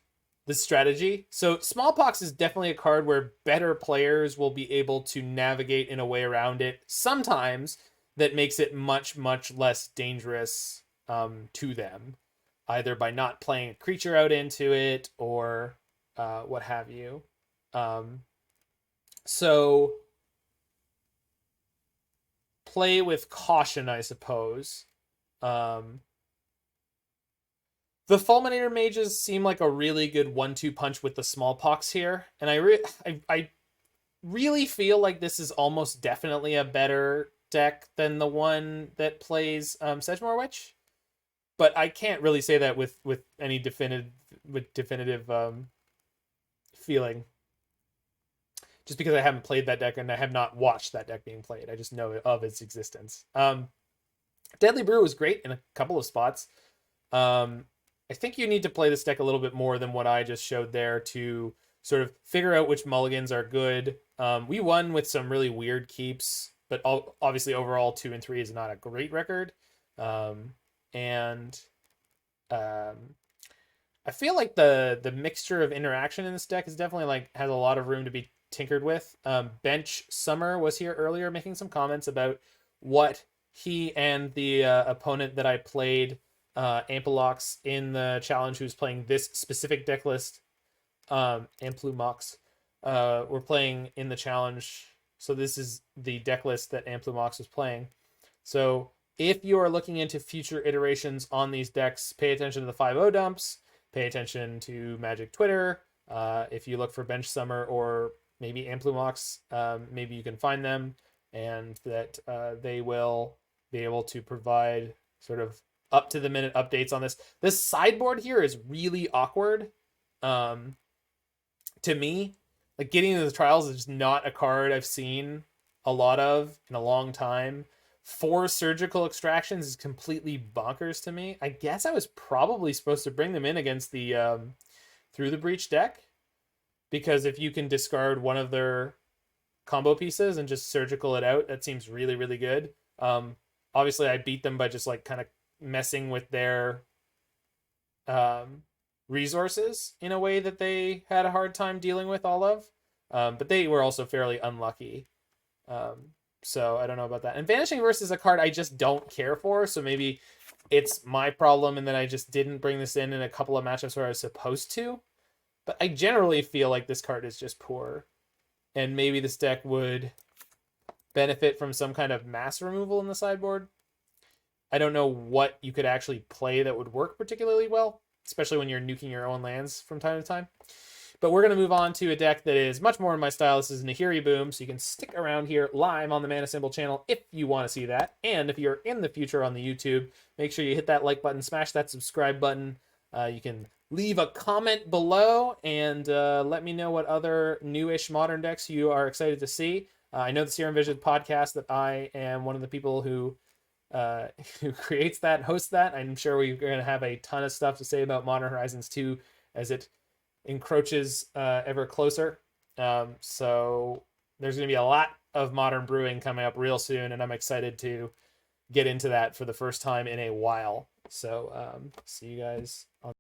the strategy. So Smallpox is definitely a card where better players will be able to navigate in a way around it sometimes that makes it much, much less dangerous to them, either by not playing a creature out into it or what have you. So play with caution, I suppose. The Fulminator Mages seem like a really good 1-2 punch with the Smallpox here, and I really feel like this is almost definitely a better deck than the one that plays Sedgemoor Witch, but I can't really say that with any definitive feeling, just because I haven't played that deck and I have not watched that deck being played. I just know of its existence. Deadly Brew was great in a couple of spots. I think you need to play this deck a little bit more than what I just showed there to sort of figure out which mulligans are good. We won with some really weird keeps, but obviously overall 2 and 3 is not a great record. I feel like the mixture of interaction in this deck is definitely like has a lot of room to be tinkered with. Bench Summer was here earlier making some comments about what he and the opponent that I played, Ampelox, in the challenge, who's playing this specific deck list, Amplumox, were playing in the challenge. So this is the deck list that Amplumox was playing. So if you are looking into future iterations on these decks, pay attention to the 5-0 dumps, pay attention to Magic Twitter. If you look for Bench Summer or maybe Amplumox, maybe you can find them, and that they will be able to provide sort of up-to-the-minute updates on this. This sideboard here is really awkward to me. Like, Gideon in the Trials is just not a card I've seen a lot of in a long time. 4 surgical extractions is completely bonkers to me. I guess I was probably supposed to bring them in against the Through the Breach deck, because if you can discard one of their combo pieces and just surgical it out, that seems really, really good. Obviously, I beat them by just like kind of messing with their resources in a way that they had a hard time dealing with all of. But they were also fairly unlucky. So I don't know about that. And Vanishing Verse is a card I just don't care for, so maybe it's my problem and that I just didn't bring this in a couple of matchups where I was supposed to. But I generally feel like this card is just poor. And maybe this deck would benefit from some kind of mass removal in the sideboard. I don't know what you could actually play that would work particularly well, especially when you're nuking your own lands from time to time. But we're going to move on to a deck that is much more in my style. This is Nahiri Boom, so you can stick around here live on the Mana Symbol channel if you want to see that. And if you're in the future on the YouTube, make sure you hit that like button, smash that subscribe button. You can leave a comment below and let me know what other newish modern decks you are excited to see. I know the Serum Vision podcast that I am one of the people who creates that and hosts that. I'm sure we're going to have a ton of stuff to say about Modern Horizons 2 as it encroaches ever closer. So there's going to be a lot of modern brewing coming up real soon, and I'm excited to get into that for the first time in a while. So see you guys on